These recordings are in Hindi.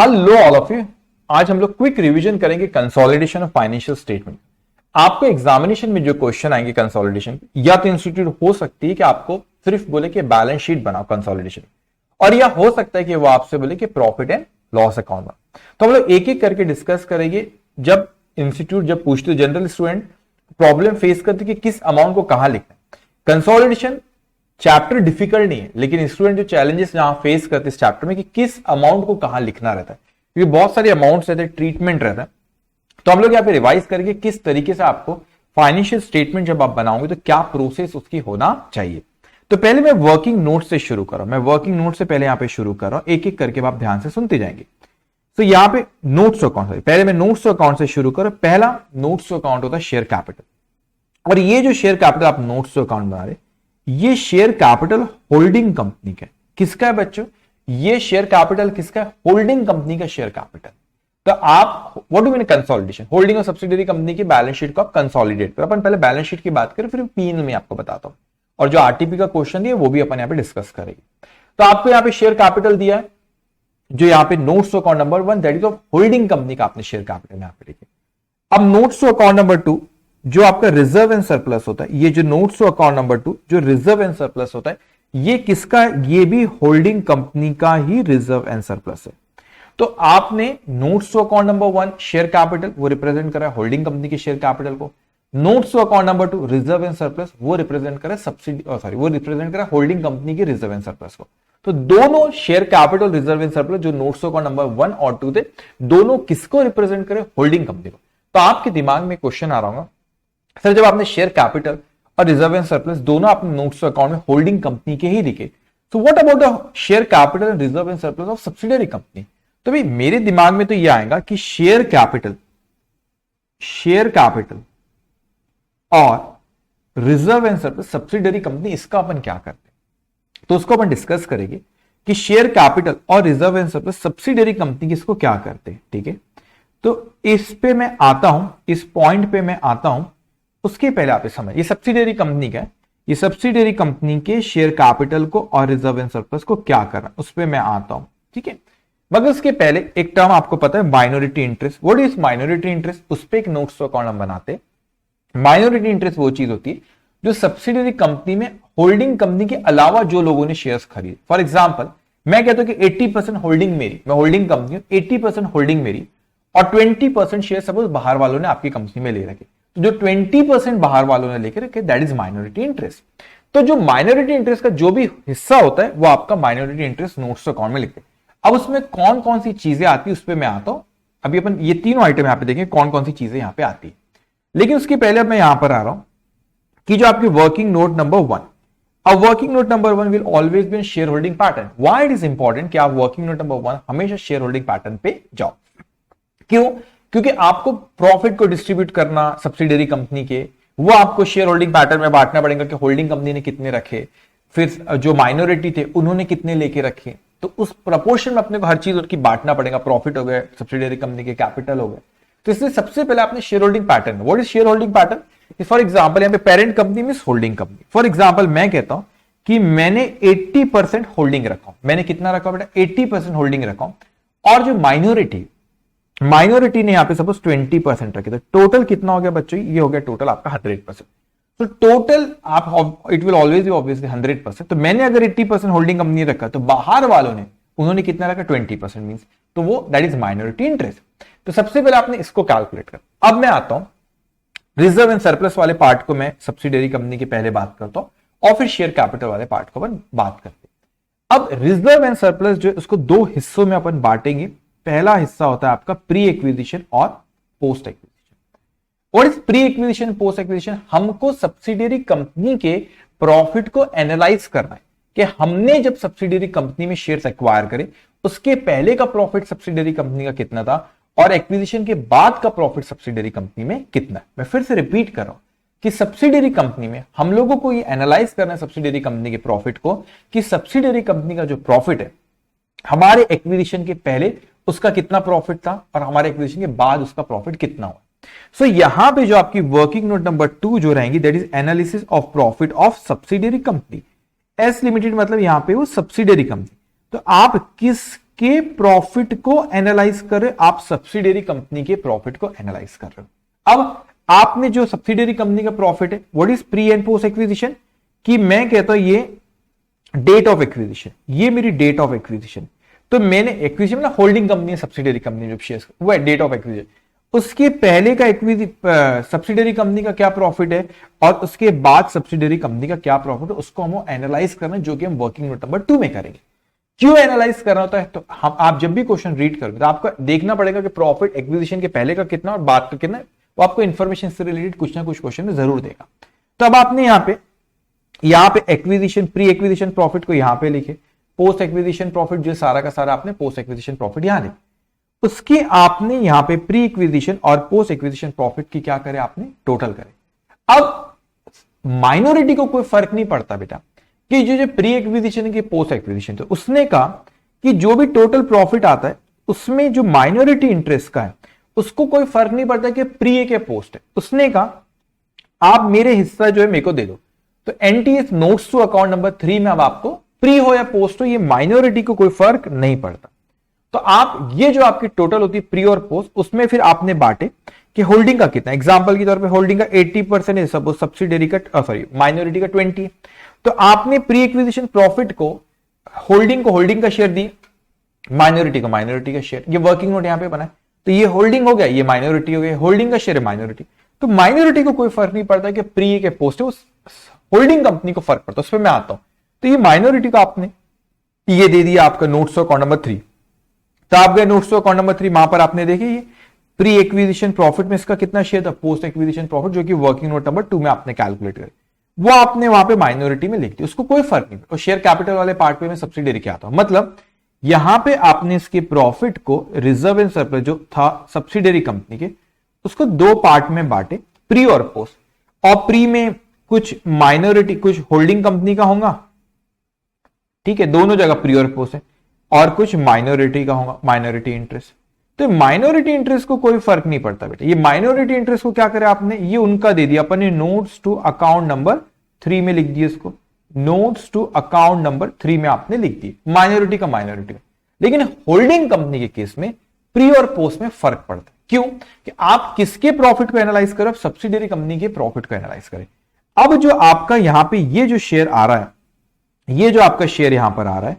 Hello all of you. आज हम लोग क्विक रिवीजन करेंगे कंसोलिडेशन ऑफ फाइनेंशियल स्टेटमेंट। आपको एग्जामिनेशन में जो क्वेश्चन आएंगे कंसोलिडेशन, या तो इंस्टीट्यूट हो सकती है कि आपको सिर्फ बोले कि बैलेंस शीट बनाओ कंसोलिडेशन, और या हो सकता है कि वो आपसे बोले कि प्रॉफिट एंड लॉस अकाउंट बनाओ। तो हम लोग एक एक करके डिस्कस करेंगे। जब इंस्टीट्यूट जब पूछते जनरल स्टूडेंट प्रॉब्लम फेस करते कि किस अमाउंट को कहां लिखना है, कंसोलिडेशन चैप्टर डिफिकल्ट नहीं है, लेकिन स्टूडेंट जो चैलेंजेस जहां फेस करते इस चैप्टर में कि किस अमाउंट को कहां लिखना रहता है, क्योंकि बहुत सारे अमाउंट्स रहते हैं, ट्रीटमेंट रहता है। तो हम लोग यहाँ पे रिवाइज करेंगे किस तरीके से आपको फाइनेंशियल स्टेटमेंट जब आप बनाओगे तो क्या प्रोसेस उसकी होना चाहिए। तो पहले मैं वर्किंग नोट से शुरू कर रहा हूं। मैं वर्किंग नोट से पहले यहाँ पे शुरू कर रहा हूं, एक एक करके आप ध्यान से सुनते जाएंगे। तो यहाँ पे नोट्स अकाउंट, पहले मैं नोट्स अकाउंट से शुरू कर रहा हूं। पहला नोट्स अकाउंट होता है शेयर कैपिटल, और ये जो शेयर कैपिटल आप नोट्स अकाउंट बना रहे, ये शेयर कैपिटल होल्डिंग कंपनी का किसका है बच्चों? ये शेयर कैपिटल किसका है? होल्डिंग कंपनी का शेयर कैपिटल। तो आप what do mean consolidation, holding और सब्सिडियरी कंपनी की बैलेंस शीट को आप कंसोलिडेट करो। अपन पहले बैलेंस शीट की बात करें, फिर पीएनएल में आपको बताता हूं, और जो आरटीपी का क्वेश्चन है वो भी अपन यहाँ पे डिस्कस करेंगे। तो आपको यहाँ पे शेयर कैपिटल दिया है, जो यहाँ पे notes account number 1 that is of holding company का आपने शेयर कैपिटल यहाँ पे लिखे। अब नोट्स अकाउंट नंबर 2 जो आपका रिजर्व एंड सरप्लस होता है, ये जो नोट्स अकाउंट नंबर 2 जो रिजर्व एंड सरप्लस होता है, ये किसका है? ये भी होल्डिंग कंपनी का ही रिजर्व एंड सरप्लस है। तो आपने notes account number 1 share capital वो रिप्रेजेंट करा है होल्डिंग कंपनी के शेयर कैपिटल को, notes account number 2 reserve and surplus वो रिप्रेजेंट करा सब्सिडी वो रिप्रेजेंट करा होल्डिंग कंपनी के रिजर्व एंड सरप्लस को। तो दोनों share capital reserve and surplus जो नोट्स अकाउंट नंबर 1 और 2 थे, दोनों किसको रिप्रेजेंट करे? होल्डिंग कंपनी को। तो आपके दिमाग में क्वेश्चन आ रहा होगा, सर जब आपने शेयर कैपिटल और रिजर्व एंड सरप्लस दोनों आपने नोट्स अकाउंट में होल्डिंग कंपनी के ही लिखे, तो what about the share capital and reserve and surplus of subsidiary company? तो भाई मेरे दिमाग में तो यह आएगा कि शेयर कैपिटल और reserve and surplus subsidiary company, इसका अपन क्या करते हैं? तो उसको अपन डिस्कस करेंगे कि शेयर कैपिटल और reserve and surplus subsidiary company किसको क्या करते हैं। ठीक है, तो इस पे मैं आता हूं, इस पॉइंट पे मैं आता हूं। उसके पहले आप समझ, ये सब्सिडियरी कंपनी का है, ये सब्सिडियरी कंपनी के शेयर कैपिटल को और रिजर्व एंड सरप्लस को क्या करना, उस पे मैं आता हूं। ठीक है, मगर उसके पहले एक टर्म आपको पता है, minority interest. What is minority interest? उस पे एक नोट्स अकाउंट हम बनाते हैं। माइनॉरिटी इंटरेस्ट वो चीज होती है जो सब्सिडियरी कंपनी में होल्डिंग कंपनी के अलावा जो लोगों ने शेयर्स खरीदे। फॉर एग्जाम्पल मैं कहता हूं कि 80% होल्डिंग मेरी, मैं होल्डिंग कंपनी हूं, 80% होल्डिंग मेरी, और 20% शेयर सपोज बाहर वालों ने आपकी कंपनी में ले रखे। तो जो 20% बाहर वालों ने लेकर रखे, दैट इज माइनॉरिटी इंटरेस्ट। तो जो माइनॉरिटी इंटरेस्ट का जो भी हिस्सा होता है वो आपका माइनॉरिटी इंटरेस्ट नोट्स अकाउंट में लिखते हैं। अब उसमें कौन कौन सी चीजें आती है उस पर मैं आता हूं। अभी अपन ये तीनों आइटम यहां पे देखें कौन कौन सी चीजें यहां पे आती है, लेकिन उसके पहले अब मैं यहां पर आ रहा हूं कि जो आपकी वर्किंग नोट नंबर 1, अब working note number 1 will always be share holding pattern. Why it is important कि आप वर्किंग नोट नंबर 1 हमेशा शेयर होल्डिंग पैटर्न पे जाओ। क्यों? क्योंकि आपको प्रॉफिट को डिस्ट्रीब्यूट करना सब्सिडियरी कंपनी के, वो आपको शेयर होल्डिंग पैटर्न में बांटना पड़ेगा कि होल्डिंग कंपनी ने कितने रखे, फिर जो माइनॉरिटी थे उन्होंने कितने लेके रखे, तो उस प्रपोर्शन में अपने को हर चीज उनकी बांटना पड़ेगा। प्रॉफिट हो गए, सब्सिडियरी कंपनी के कैपिटल हो गए। तो इसलिए सबसे पहले आपने share holding pattern, what is share holding pattern? For example यहाँ पे parent company means holding company. For example मैं कहता हूं कि मैंने 80% होल्डिंग रखा हूं। मैंने कितना रखा बेटा? 80% होल्डिंग रखा हूं, और जो माइनॉरिटी ने यहां पे सपोज 20% रखे, तो टोटल कितना हो गया बच्चों? ये हो गया टोटल आपका 100%। तो टोटल आप it will always be obviously 100%। तो मैंने अगर 80% होल्डिंग कंपनी रखा, तो बाहर वालों ने उन्होंने कितना रखा? 20% मींस, तो वो दैट इज माइनॉरिटी इंटरेस्ट। तो सबसे पहले आपने इसको कैलकुलेट कर। अब मैं आता हूं रिजर्व एंड सरप्लस वाले पार्ट को, मैं सब्सिडियरी कंपनी के पहले बात करता हूं, और फिर शेयर कैपिटल वाले पार्ट को अपन बात करते हैं। अब रिजर्व एंड सरप्लस जो उसको दो हिस्सों में अपन बांटेंगे। पहला हिस्सा होता है आपका प्री एक्विजिशन और post acquisition. What is pre acquisition, post acquisition? हमको सब्सिडियरी कंपनी के प्रॉफिट को एनालाइज करना है कि हमने जब सब्सिडियरी कंपनी में शेयर्स एक्वायर करे, उसके पहले का प्रॉफिट सब्सिडियरी कंपनी का कितना था, और एक्विजिशन के बाद का प्रॉफिट सब्सिडियरी कंपनी में कितना है। मैं फिर से रिपीट कर रहा हूं कि सब्सिडियरी कंपनी में हम लोगों को ये एनालाइज करना है सब्सिडियरी कंपनी के प्रॉफिट को, कि सब्सिडियरी कंपनी का जो प्रॉफिट है हमारे एक्विजिशन के पहले उसका कितना प्रॉफिट था, और हमारे एक्विजिशन के बाद उसका प्रॉफिट कितना हुआ। सो यहां पे जो आपकी वर्किंग नोट नंबर 2 जो रहेंगी, that is analysis of profit of subsidiary company. S limited मतलब यहां पे वो सब्सिडियरी कंपनी। तो आप किस उसके प्रॉफिट को एनालाइज कर रहे हो, आप सब्सिडियरी कंपनी के प्रॉफिट को एनालाइज कर रहे हो। अब आपने जो सब्सिडियरी कंपनी का प्रॉफिट है, what is pre and post acquisition, कि मैं कहता हूं ये डेट ऑफ एक्विजिशन, ये मेरी डेट ऑफ एक्विजिशन। तो मैंने एक्विजिशन ना होल्डिंग कंपनी है, सब्सिडियरी कंपनी जो शेयर्स वो है डेट ऑफ एक्विजिशन। उसके पहले का सब्सिडियरी कंपनी का क्या प्रॉफिट है और उसके बाद सब्सिडियरी कंपनी का क्या प्रॉफिट है, उसको हम एनालाइज करना, जो कि हम वर्किंग नोट नंबर 2 में करेंगे। क्यों एनालाइज करना होता है, तो हम आप जब भी क्वेश्चन रीड करोगे तो आपको देखना पड़ेगा कि प्रॉफिट एक्विजिशन के पहले का कितना और बाद का कितना, वो आपको इंफॉर्मेशन से रिलेटेड कुछ ना कुछ क्वेश्चन में जरूर देगा। तो अब आपने यहां पे एक्विजिशन प्री एक्विजिशन प्रॉफिट को यहां पे लिखे, पोस्ट एक्विजिशन प्रॉफिट जो सारा का सारा आपने पोस्ट एक्विजिशन प्रॉफिट यहां लिखे, उसके आपने यहां पे प्री एक्विजिशन और पोस्ट एक्विजिशन प्रॉफिट की क्या करे, आपने टोटल करे। अब माइनॉरिटी को कोई फर्क नहीं पड़ता बेटा कि जो प्री एक्विजिशन की पोस्ट एक्विजिशन, तो उसने कहा कि जो भी टोटल प्रॉफिट आता है उसमें जो माइनॉरिटी इंटरेस्ट का है उसको कोई फर्क नहीं पड़ता कि प्री है क्या पोस्ट है। उसने कहा आप मेरे हिस्सा जो है मेरे को दे दो। तो NTS notes to account number 3 में अब आपको प्री हो या पोस्ट हो, ये माइनॉरिटी को कोई फर्क नहीं पड़ता। तो आप ये जो आपकी टोटल होती है प्री और पोस्ट, उसमें फिर आपने बांटे कि होल्डिंग का कितना, एग्जांपल के तौर पे होल्डिंग का 80% है, सपोज सब्सिडियरी का सॉरी माइनॉरिटी का 20 है। तो आपने प्री एक्विजिशन प्रॉफिट को होल्डिंग का शेयर दी, माइनॉरिटी को माइनॉरिटी का शेयर, ये वर्किंग नोट यहां पे बना है, तो ये होल्डिंग हो गया, ये माइनॉरिटी हो गया, होल्डिंग का शेयर है माइनॉरिटी। तो माइनॉरिटी को कोई फर्क नहीं पड़ता कि प्री के पोस्ट है, उस होल्डिंग कंपनी को फर्क पड़ता है, उस पर मैं आता हूं। तो ये माइनॉरिटी को आपने ये दे दिया आपका नोट्स ऑफ अकाउंट नंबर 3। तो आप गए नोट्स ऑफ अकाउंट नंबर 3, वहां पर आपने देखे ये प्री एक्विजिशन प्रॉफिट में इसका कितना शेयर था, पोस्ट एक्विजिशन प्रॉफिट जो कि वर्किंग नोट नंबर 2 में आपने कैलकुलेट करे, वो आपने वहां पे माइनॉरिटी में लिख दिया, उसको कोई फर्क नहीं। और शेयर कैपिटल वाले पार्ट पे मैं सब्सिडियरी क्या आता हूं, मतलब यहां पे आपने इसके प्रॉफिट को रिजर्व एंड सरप्लस जो था सब्सिडियरी कंपनी के, उसको 2 पार्ट में बांटे, प्री और पोस्ट। और प्री में कुछ माइनॉरिटी कुछ होल्डिंग कंपनी का होगा, ठीक है, दोनों जगह प्री और पोस्ट है, और कुछ माइनॉरिटी का होगा, माइनॉरिटी इंटरेस्ट। तो माइनॉरिटी इंटरेस्ट को कोई फर्क नहीं पड़ता बेटा। ये माइनॉरिटी इंटरेस्ट को क्या करे आपने, ये उनका दे दिया अपने नोट्स टू अकाउंट नंबर 3 में लिख दिया, इसको नोट्स टू अकाउंट नंबर 3 में आपने लिख दी माइनॉरिटी का माइनॉरिटी में। लेकिन होल्डिंग कंपनी के केस में प्री और पोस्ट में फर्क पड़ता है। क्यों, कि आप किसके प्रॉफिट को एनालाइज करें, सब्सिडियरी कंपनी के प्रॉफिट को एनालाइज करें। अब जो आपका यहां पे ये जो शेयर आ रहा है, ये जो आपका शेयर यहां पर आ रहा है,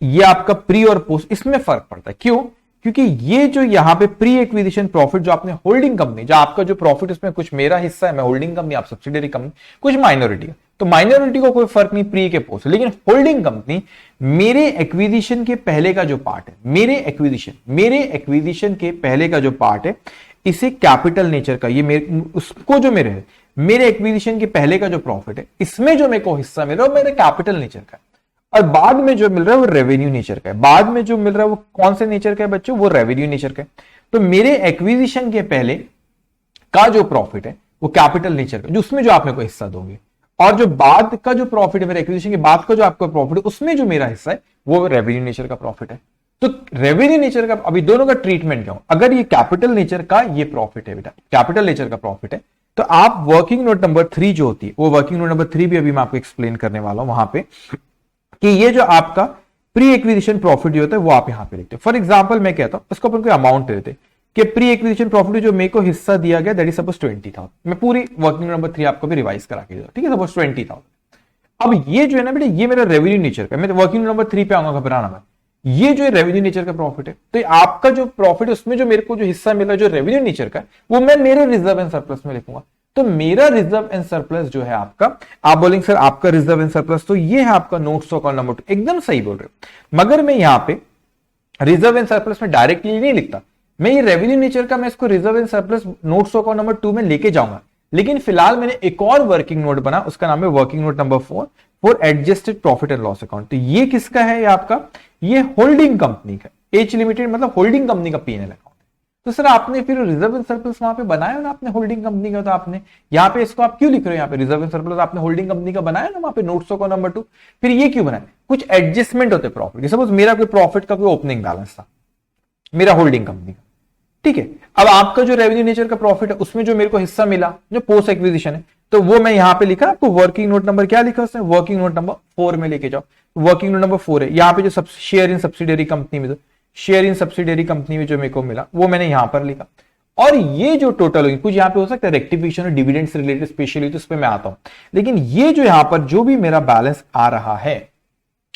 ये आपका प्री और पोस्ट, इसमें फर्क पड़ता है। क्यों, क्योंकि ये जो यहां पे प्री एक्विजिशन प्रॉफिट जो आपने होल्डिंग कंपनी, जो आपका जो प्रॉफिट इसमें कुछ मेरा हिस्सा है, मैं होल्डिंग कंपनी, आप सब्सिडियरी कंपनी, कुछ माइनॉरिटी है, तो माइनॉरिटी को कोई फर्क नहीं प्री के पोस्ट। लेकिन होल्डिंग कंपनी मेरे एक्विजिशन के पहले का जो पार्ट है, मेरे एक्विजिशन के पहले का जो पार्ट है, इसे कैपिटल नेचर का, ये मेरे उसको जो मेरे एक्विजिशन के पहले का जो प्रॉफिट है, इसमें जो मेरे को हिस्सा मिल रहा है वो मेरे कैपिटल नेचर का है, और बाद में जो मिल रहा है वो रेवेन्यू नेचर का है। बाद में जो मिल रहा है वो कौन से नेचर का है बच्चों, वो रेवेन्यू नेचर का है। तो मेरे एक्विजिशन के पहले का जो प्रॉफिट है वो कैपिटल नेचर का, जो उसमें जो आप मेरे को हिस्सा दोगे, और जो बाद का जो प्रॉफिट है, मेरे एक्विजिशन के बाद का जो आपका प्रॉफिट है, उसमें जो मेरा हिस्सा है वो रेवेन्यू नेचर का प्रॉफिट है। तो रेवेन्यू नेचर का अभी दोनों का ट्रीटमेंट क्या हो, अगर ये कैपिटल नेचर का ये प्रॉफिट है बेटा, कैपिटल नेचर का प्रॉफिट है, तो आप वर्किंग नोट नंबर 3 जो होती है, वो वर्किंग नोट नंबर 3 भी अभी मैं आपको एक्सप्लेन करने वाला हूं वहां पे, कि ये जो आपका प्री एक्विजिशन प्रॉफिट जो होता है वो आप यहां पे लिखते हो। फॉर एग्जांपल मैं कहता हूं, इसको अपन कोई अमाउंट दे देते कि प्री एक्विजिशन प्रॉफिट जो मेरे को हिस्सा दिया गया, दैट इज सपोज 20,000। मैं पूरी वर्किंग नंबर 3 आपको भी रिवाइज करा के दूंगा, ठीक है, सपोज 20,000। अब ये जो है ना बेटा, ये मेरा रेवेन्यू नेचर का, मैं वर्किंग नंबर 3 पे आऊंगा, घबराना मैं, ये जो रेवेन्यू नेचर का प्रॉफिट है, तो आपका जो प्रॉफिट है उसमें जो मेरे को जो हिस्सा मिला जो रेवेन्यू नेचर का, वो मैं मेरे रिजर्व एंड सरप्लस में लिखूंगा। तो मेरा रिजर्व एंड सरप्लस जो है आपका, आप बोलेंगे सर आपका रिजर्व एंड सरप्लस, तो ये है आपका नोट्स ऑफ अकाउंट नंबर 2, एकदम सही बोल रहे हो। मगर मैं यहां पे रिजर्व एंड सरप्लस में डायरेक्टली नहीं लिखता, मैं ये रेवेन्यू नेचर का मैं इसको reserve and surplus notes of account number 2 में लेके जाऊंगा। लेकिन फिलहाल मैंने एक और वर्किंग नोट बना, उसका नाम है working note number 4 for adjusted profit and loss account. तो ये किसका है, ये आपका, ये होल्डिंग कंपनी का, एच लिमिटेड मतलब होल्डिंग कंपनी का पीएनएल अकाउंट। तो सर आपने फिर रिजर्व एंड सरप्लस वहां पे बनाया ना आपने होल्डिंग कंपनी का, तो आपने यहाँ पे इसको आप क्यों लिख रहे हो, यहाँ पे रिजर्व एंड सरप्लस आपने होल्डिंग कंपनी का बनाया ना वहां पे नोट्स ऑफ नंबर 2, फिर ये क्यों बनाया, कुछ एडजस्टमेंट होते प्रॉफिट के। सपोज मेरा कोई प्रॉफिट का कोई ओपनिंग बैलेंस था मेरा होल्डिंग कंपनी का, ठीक है, अब आपका जो रेवेन्यू नेचर का प्रॉफिट है उसमें जो मेरे को हिस्सा मिला जो पोस्ट एक्विजिशन है, तो वो मैं यहां पे लिखा, आपको वर्किंग नोट नंबर क्या लिखा उसने, वर्किंग नोट नंबर 4 में लेके जाओ। वर्किंग नोट नंबर 4 है, यहाँ पे जो शेयर इन सब्सिडियरी कंपनी में, शेयर इन सब्सिडियरी कंपनी में जो मेरे को मिला वो मैंने यहां पर लिखा। और ये जो टोटल होगी, कुछ यहां पे हो सकता है रेक्टिफिकेशन और डिविडेंड से रिलेटेड स्पेशली, तो उस पर मैं आता हूं। लेकिन ये जो यहां पर जो भी मेरा बैलेंस आ रहा है,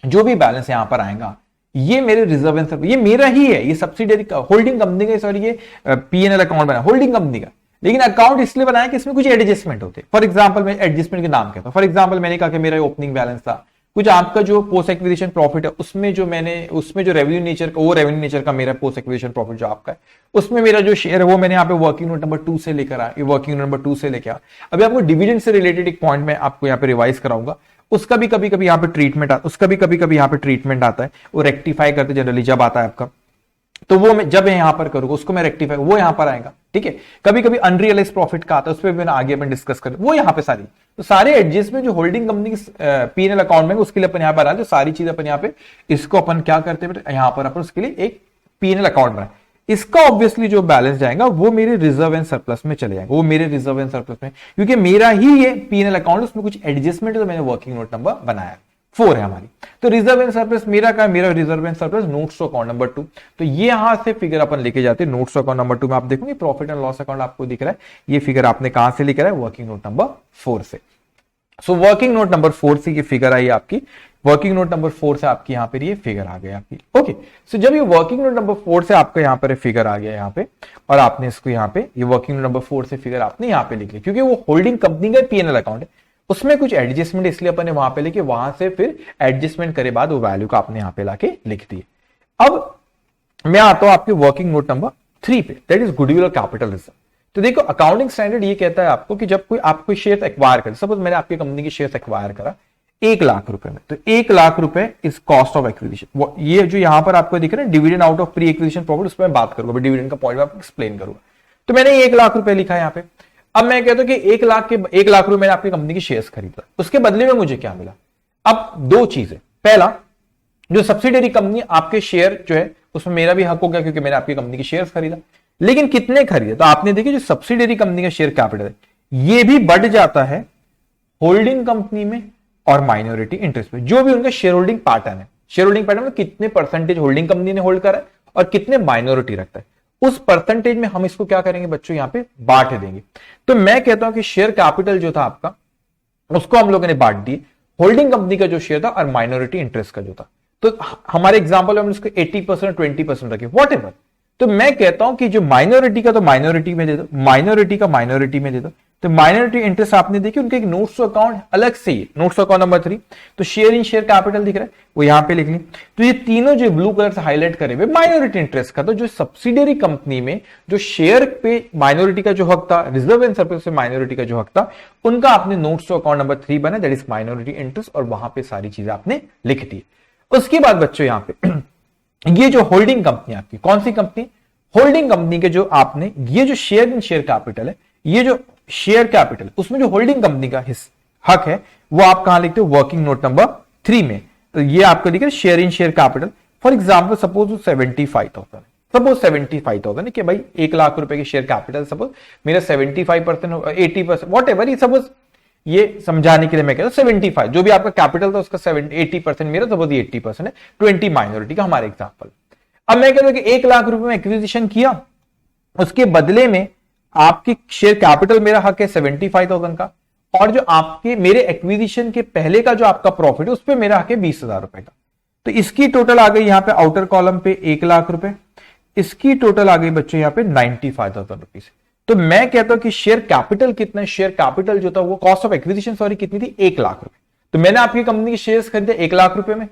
जो भी बैलेंस यहां पर आएगा, ये मेरे रिजर्व एंड सरप्लस, ये मेरा ही है, ये सब्सिडियरी का, होल्डिंग कंपनी का, सॉरी ये पीएनएल अकाउंट बना होल्डिंग कंपनी का। लेकिन अकाउंट इसलिए बनाया कि इसमें कुछ एडजस्टमेंट होते। फॉर एग्जांपल मैं एडजस्टमेंट के नाम कहता हूं। फॉर एग्जांपल मैंने कहा कि मेरा ओपनिंग बैलेंस था, कुछ आपका जो पोस्ट एक्विजिशन प्रॉफिट है उसमें जो रेवेन्यू नेचर का, वो रेवेन्यू नेचर का मेरा पोस्ट एक्विजिशन प्रॉफिट जो आपका है, उसमें मेरा जो शेयर है वो मैंने यहाँ पे वर्किंग नोट नंबर 2 से लेकर आया, ये वर्किंग नोट नंबर 2 से लेकर आया। अभी आपको डिविडेंड से रिलेटेड एक पॉइंट मैं आपको यहाँ पे रिवाइज कराऊंगा, उसका भी कभी कभी यहाँ पे ट्रीटमेंट यहाँ पे ट्रीटमेंट आता है, वो रेक्टिफाई करते जनरली जब आता है आपका, तो वो मैं जब यहां पर करूंगा उसको मैं रेक्टिफाई, वो यहां पर आएगा, ठीक है। कभी कभी अनरियलाइज प्रॉफिट का आता है, उस पर भी आगे अपन डिस्कस करें, वो यहां पे सारी, तो सारे एडजस्टमेंट जो होल्डिंग कंपनी की पीएनएल अकाउंट में, उसके लिए अपन यहां पर आए, तो सारी चीज अपन यहां पे इसको अपन क्या करते हैं, यहां पर अपन उसके लिए एक पीएनएल अकाउंट बनाए। इसका ऑब्वियसली जो बैलेंस जाएगा वो मेरे रिजर्व एंड सरप्लस में चले जाएगा, वो मेरे रिजर्व एंड सरप्लस में, क्योंकि मेरा ही ये पीएनएल अकाउंट, उसमें कुछ एडजस्टमेंट तो मैंने वर्किंग नोट नंबर बनाया 4 है हमारी। तो रिजर्व एंड सरप्लस मेरा का, मेरा reserve and surplus notes to account number 2। तो ये यहां से फिगर अपन लेके जाते हैं नोट्स टू अकाउंट नंबर 2 में। आप देखोगे प्रॉफिट एंड लॉस अकाउंट आपको दिख रहा है, ये फिगर आपने कहां से लिखा है, वर्किंग नोट नंबर 4 से। सो वर्किंग नोट नंबर 4 से ये फिगर आई आपकी, वर्किंग नोट नंबर 4 से आपकी यहां पर ये फिगर आ गया आपकी। ओके, सो जब ये वर्किंग नोट नंबर 4 से आपका यहां पर फिगर आ गया यहां पे, और आपने इसको यहां पे ये वर्किंग नोट नंबर 4 से फिगर आपने यहां पे लिख लिया, क्योंकि वो होल्डिंग कंपनी का पीएनएल अकाउंट है, उसमें कुछ एडजस्टमेंट इसलिए अपने वहां पे लेके, वहां से फिर एडजस्टमेंट करे बाद वो वैल्यू का आपने यहां पे लाके लिख दिए। अब मैं आता हूं आपके वर्किंग नोट नंबर 3 पे, दैट इज गुडविल और कैपिटल रिजर्व। तो देखो अकाउंटिंग स्टैंडर्ड ये कहता है आपको कि जब कोई आपको शेयर एक्वायर करे, सपोज मैंने आपकी कंपनी की शेयर एक्वायर करा 1 लाख रुपए में, तो 1 लाख रुपए इज कॉस्ट ऑफ एक्विजिशन। ये जो यहां पर आपको दिख रहा है dividend out of pre acquisition profit, उस पर मैं बात करूंगा, डिविडेंड का पॉइंट आपको एक्सप्लेन करूंगा। तो मैंने 1 लाख रुपए लिखा है यहां पे। अब मैं कहता हूं कि 1 लाख रुपए मैंने आपकी कंपनी की शेयर्स खरीदा, उसके बदले में मुझे क्या मिला। अब 2 चीजें, पहला जो सब्सिडियरी कंपनी आपके शेयर जो है उसमें मेरा भी हक हो गया, क्योंकि मैंने आपकी कंपनी की शेयर्स खरीदा। लेकिन कितने खरीदे, तो आपने देखिए जो सब्सिडियरी कंपनी का शेयर कैपिटल है ये भी बढ़ जाता है होल्डिंग कंपनी में और माइनॉरिटी इंटरेस्ट में, जो भी उनका शेयर होल्डिंग पैटर्न है। शेयर होल्डिंग पैटर्न में कितने परसेंटेज होल्डिंग कंपनी ने होल्ड करा है और कितने माइनॉरिटी रखता है, उस परसेंटेज में हम इसको क्या करेंगे बच्चों, यहां पे बांट देंगे। तो मैं कहता हूं कि शेयर कैपिटल जो था आपका, उसको हम लोगों ने बांट दिए, होल्डिंग कंपनी का जो शेयर था और माइनॉरिटी इंटरेस्ट का जो था। तो हमारे एग्जांपल में हमने उसको 80% 20% रखे, वॉट एवर। तो मैं कहता हूं कि जो माइनॉरिटी का तो माइनॉरिटी में दे दो, माइनॉरिटी का माइनॉरिटी में दे दो। तो माइनॉरिटी इंटरेस्ट आपने देखी, उनका एक नोट्स टू अकाउंट अलग से ही, नोट्स टू अकाउंट नंबर 3। तो शेयर इन शेयर कैपिटल दिख रहा है, वो यहां पे लिख ली। तो ये तीनों जो ब्लू कलर से हाईलाइट करे हुए माइनॉरिटी इंटरेस्ट का, तो जो सब्सिडियरी कंपनी में जो शेयर पे माइनॉरिटी का जो हक था, रिजर्व एंड सरप्लस में माइनॉरिटी का जो हक था, उनका आपने नोट्स टू अकाउंट नंबर 3 बना, दैट इज माइनॉरिटी इंटरेस्ट, और वहां पे सारी चीजें आपने लिख दी। उसके बाद बच्चों यहां पे ये जो होल्डिंग कंपनी आपकी, कौन सी कंपनी, होल्डिंग कंपनी के जो आपने ये जो शेयर इन शेयर कैपिटल है, ये जो शेयर कैपिटल उसमें जो होल्डिंग कंपनी का हक है वो आप कहां लिखते हो, वर्किंग नोट नंबर 3 में। तो ये आपको दिख रहा है share in share capital. For example suppose 75,000, suppose 75,000 है कि भाई 1 लाख रुपए की शेयर कैपिटल, सपोज मेरा 75% 80% वॉट एवर, ये सपोज ये समझाने के लिए मैं कहता हूं 75, जो भी आपका कैपिटल था उसका 80% मेरा, सपोज 80% है, 20 माइनॉरिटी का, हमारे एग्जांपल। अब मैं कहता हूं कि 1 लाख रुपए में एक्विजिशन किया, उसके बदले में आपकी शेयर कैपिटल मेरा हक है 75,000 का, और जो आपके मेरे एक्विजिशन के पहले का जो आपका प्रॉफिट है उस पर मेरा हक है 20,000 रुपए का। तो इसकी टोटल आ गई यहां पे आउटर कॉलम पे 1 लाख रुपए, इसकी टोटल आ गई बच्चों यहां पे 95,000 रुपीज। तो मैं कहता हूं कि शेयर कैपिटल कितना है, शेयर कैपिटल जो था वो कॉस्ट ऑफ एक्विजिशन सॉरी कितनी थी, 1 लाख रुपए। तो मैंने आपकी कंपनी के शेयर्स खरीदे 1 लाख रुपए में,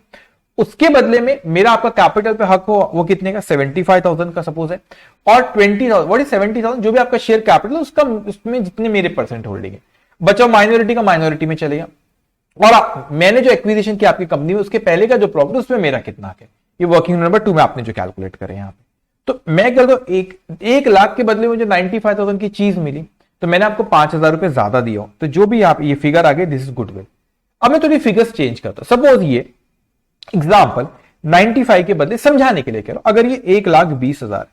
उसके बदले में मेरा आपका कैपिटल पे हक हो वो कितने का, 75,000 का सपोज है, और 20,000 व्हाट इज 70,000 जो भी आपका शेयर कैपिटल उसका, उसमें जितने मेरे परसेंट होल्डिंग है, बचाओ माइनॉरिटी का माइनॉरिटी में चलेगा, और मैंने जो एक्विजिशन किया आपकी कंपनी में उसके पहले का जो प्रॉफिट उसमें मेरा कितना हक है, ये वर्किंग नंबर 2 में आपने जो कैलकुलेट करे यहाँ पे। तो मैं कह दो 1 लाख के बदले मुझे 95,000 की चीज मिली, तो मैंने आपको 5,000 रुपए ज्यादा दिया, तो जो भी आप ये फिगर आ गई दिस इज गुडविल। अब मैं थोड़ी फिगर्स चेंज करता हूं, सपोज ये एग्जाम्पल 95 के बदले समझाने के लिए कह रहा हूं, अगर ये 1,20,000